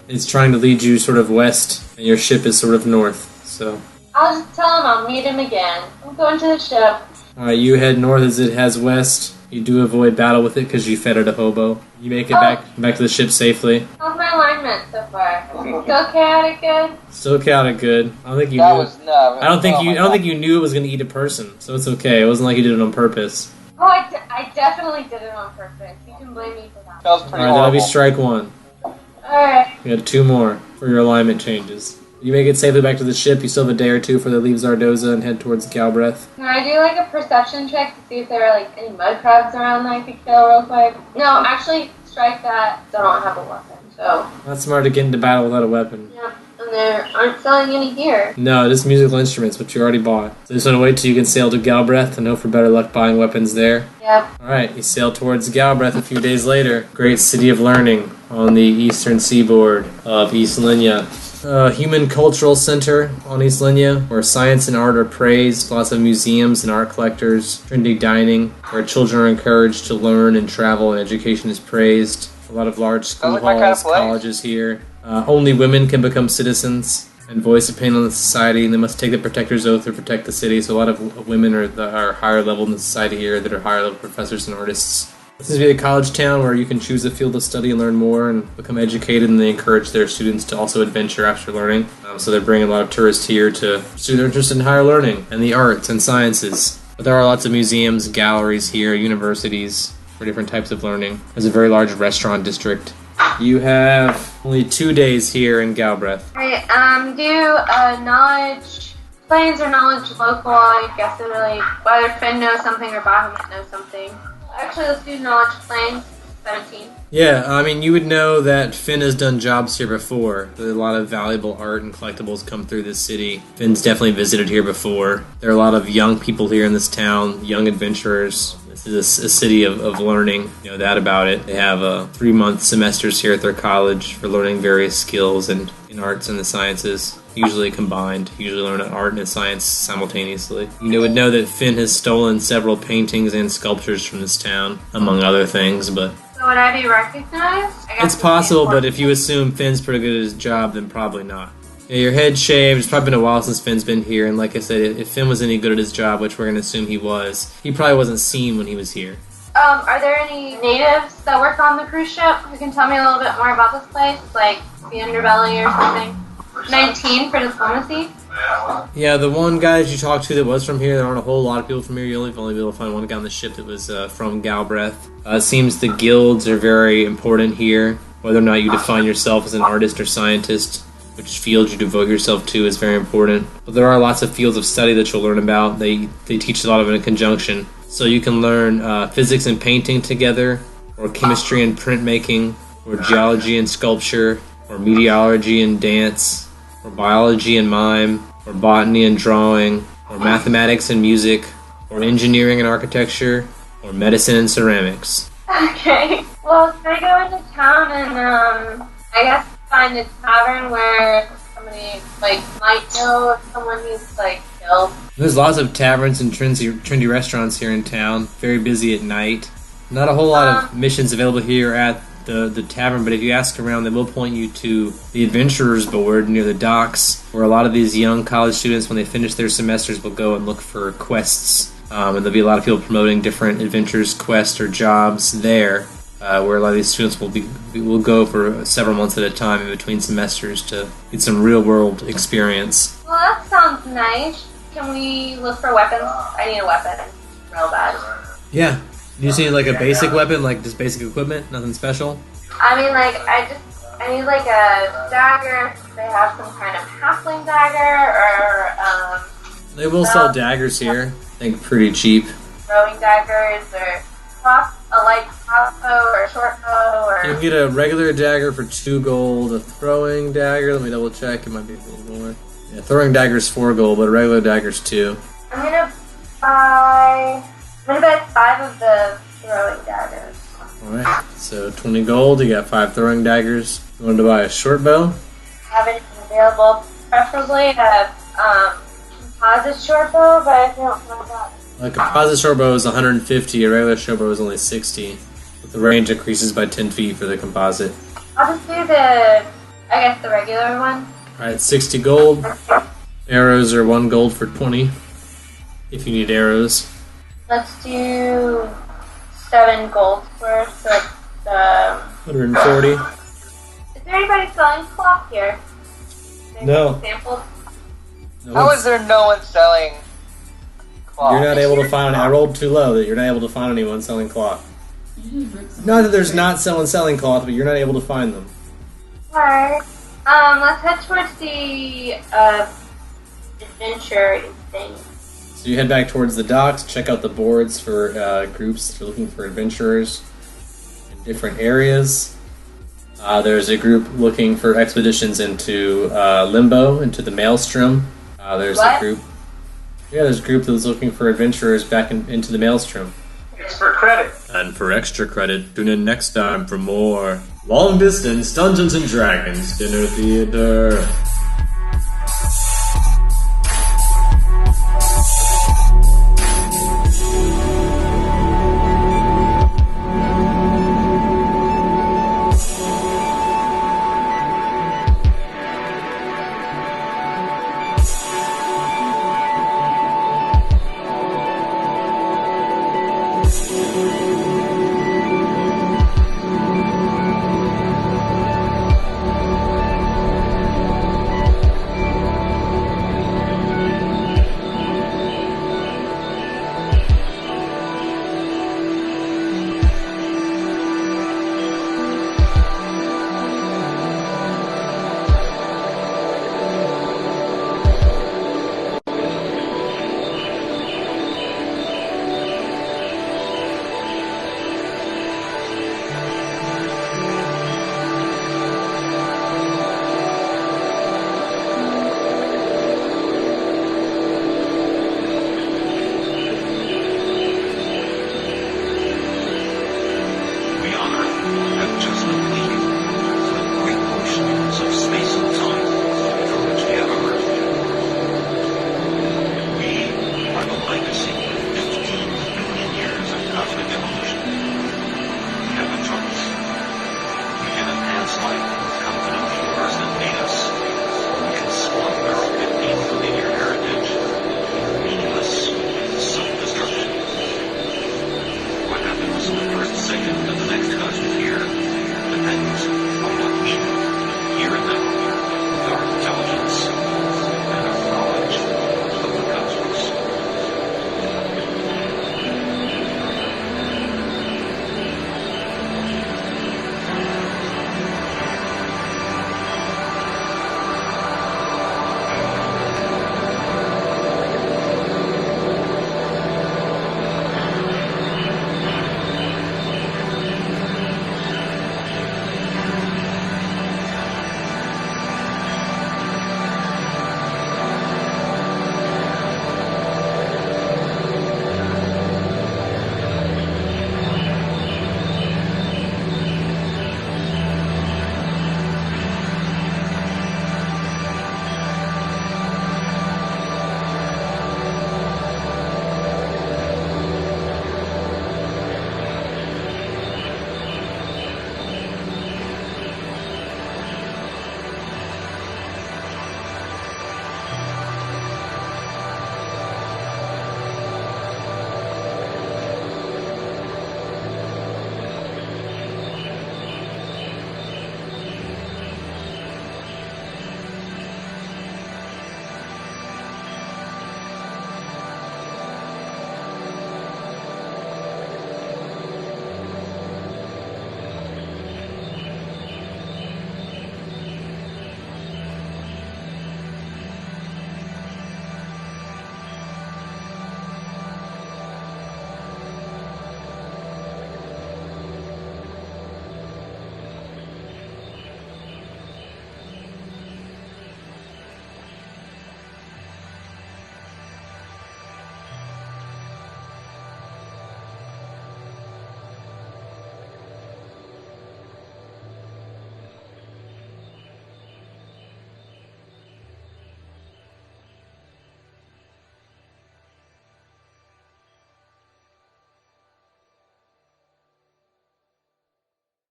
Speaker 1: It's trying to lead you sort of west, and your ship is sort of north. So
Speaker 7: I'll just tell him I'll meet him again. I'm going to the ship.
Speaker 1: Alright, you head north as it heads west. You do avoid battle with it because you fed it a hobo. You make it back to the ship safely.
Speaker 7: How's my alignment so far? Still chaotic good?
Speaker 1: Still chaotic good. I don't think you knew. I don't think you knew it was going to eat a person, so it's okay. It wasn't like you did it on purpose.
Speaker 7: Oh, I definitely did it on purpose. You can blame me for that.
Speaker 6: That was pretty
Speaker 1: Alright, that'll be strike one.
Speaker 7: Alright.
Speaker 1: You got 2 more for your alignment changes. You make it safely back to the ship. You still have a day or two before they leave Zardoza and head towards Galbraith.
Speaker 7: Can I do like a perception check to see if there are like any mud crabs around that I could kill real quick? No, actually, strike that. I don't have a weapon, so.
Speaker 1: Not smart to get into battle without a weapon.
Speaker 7: Yep, and there aren't selling any here.
Speaker 1: No, just musical instruments, which you already bought. So you just want to wait till you can sail to Galbraith and hope for better luck buying weapons there.
Speaker 7: Yep.
Speaker 1: Alright, you sail towards Galbraith a few days later. Great city of learning. on the eastern seaboard of East Linya. Human Cultural Center on East Linya, where science and art are praised, lots of museums and art collectors, trendy dining, where children are encouraged to learn and travel and education is praised. A lot of large school halls, colleges here. Only women can become citizens and voice opinion on the society, and they must take the protector's oath to protect the city. So a lot of women are higher level in the society here that are higher level professors and artists. This is a college town where you can choose a field of study and learn more and become educated, and they encourage their students to also adventure after learning. So they're bringing a lot of tourists here to pursue their interest in higher learning and the arts and sciences. But there are lots of museums, galleries here, universities for different types of learning. There's a very large restaurant district. You have only 2 days here in Galbraith.
Speaker 7: Alright, do knowledge planes or knowledge local? I guess it really, whether Finn knows something or Bahamut knows something. Actually, let's do knowledge planes. 17.
Speaker 1: Yeah, I mean, you would know that Finn has done jobs here before. There's a lot of valuable art and collectibles come through this city. Finn's definitely visited here before. There are a lot of young people here in this town, young adventurers. This is a city of learning, you know that about it. They have 3-month semesters here at their college for learning various skills and in arts and the sciences, usually combined. Usually learn art and science simultaneously. You would know that Finn has stolen several paintings and sculptures from this town, among other things, but...
Speaker 7: So would I be recognized?
Speaker 1: It's possible, but if you assume Finn's pretty good at his job, then probably not. Yeah, your head shaved. It's probably been a while since Finn's been here, and like I said, if Finn was any good at his job, which we're going to assume he was, he probably wasn't seen when he was here.
Speaker 7: Are there any natives that work on the cruise ship who can tell me a little bit more about this place? Like the underbelly or something? 19 for diplomacy?
Speaker 1: Yeah, the one guy that you talked to that was from here, there aren't a whole lot of people from here. You'll only be able to find one guy on the ship that was from Galbraith. It seems the guilds are very important here. Whether or not you define yourself as an artist or scientist, which field you devote yourself to is very important. But there are lots of fields of study that you'll learn about. They teach a lot of it in conjunction. So you can learn physics and painting together, or chemistry and printmaking, or geology and sculpture, or meteorology and dance, or biology and mime, or botany and drawing, or mathematics and music, or engineering and architecture, or medicine and ceramics.
Speaker 7: Okay. Well, can I go into town and, I guess find a tavern where somebody, might know if someone needs, killed?
Speaker 1: There's lots of taverns and trendy restaurants here in town. Very busy at night. Not a whole lot of missions available here at the tavern, but if you ask around, they will point you to the Adventurers Board near the docks, where a lot of these young college students, when they finish their semesters, will go and look for quests. And there'll be a lot of people promoting different adventures, quests, or jobs there, where a lot of these students will go for several months at a time in between semesters to get some real-world experience.
Speaker 7: Well, that sounds nice. Can we look for weapons? I need a weapon. Real bad.
Speaker 1: Yeah. You just need a basic weapon, just basic equipment, nothing special?
Speaker 7: I mean, I need a dagger. They have some kind of halfling dagger, or,
Speaker 1: They will sell daggers here. I think pretty cheap.
Speaker 7: throwing daggers, or a light crossbow, or a short bow, or...
Speaker 1: You can get a regular dagger for 2 gold, a throwing dagger, let me double check, it might be a little more. Yeah, throwing dagger's 4 gold, but a regular dagger's 2.
Speaker 7: I'm gonna buy 5 of the throwing daggers.
Speaker 1: Alright, so 20 gold, you got 5 throwing daggers. You wanted to buy a short bow?
Speaker 7: Have anything available, preferably a composite short bow, but if you don't know that.
Speaker 1: A composite short bow is 150, a regular short bow is only 60. But the range increases by 10 feet for the composite.
Speaker 7: I'll just do the regular one.
Speaker 1: Alright, 60 gold. Arrows are 1 gold for 20, if you need arrows.
Speaker 7: Let's do 7 gold worth, so it's,
Speaker 1: 140.
Speaker 7: Is there anybody selling cloth here?
Speaker 1: No.
Speaker 7: Samples?
Speaker 1: No
Speaker 6: How
Speaker 1: one's-
Speaker 6: is there no one selling cloth?
Speaker 1: You're not able to find. I rolled too low that you're not able to find anyone selling cloth. Not that there's not someone selling cloth, but you're not able to find them.
Speaker 7: Alright. Let's head towards the, adventure thing.
Speaker 1: So you head back towards the docks, check out the boards for groups that are looking for adventurers in different areas. There's a group looking for expeditions into Limbo, into the Maelstrom. There's
Speaker 7: What?
Speaker 1: a group. Yeah, there's a group that's looking for adventurers back into the Maelstrom.
Speaker 4: It's for credit.
Speaker 1: And for extra credit, tune in next time for more Long Distance Dungeons & Dragons Dinner Theater.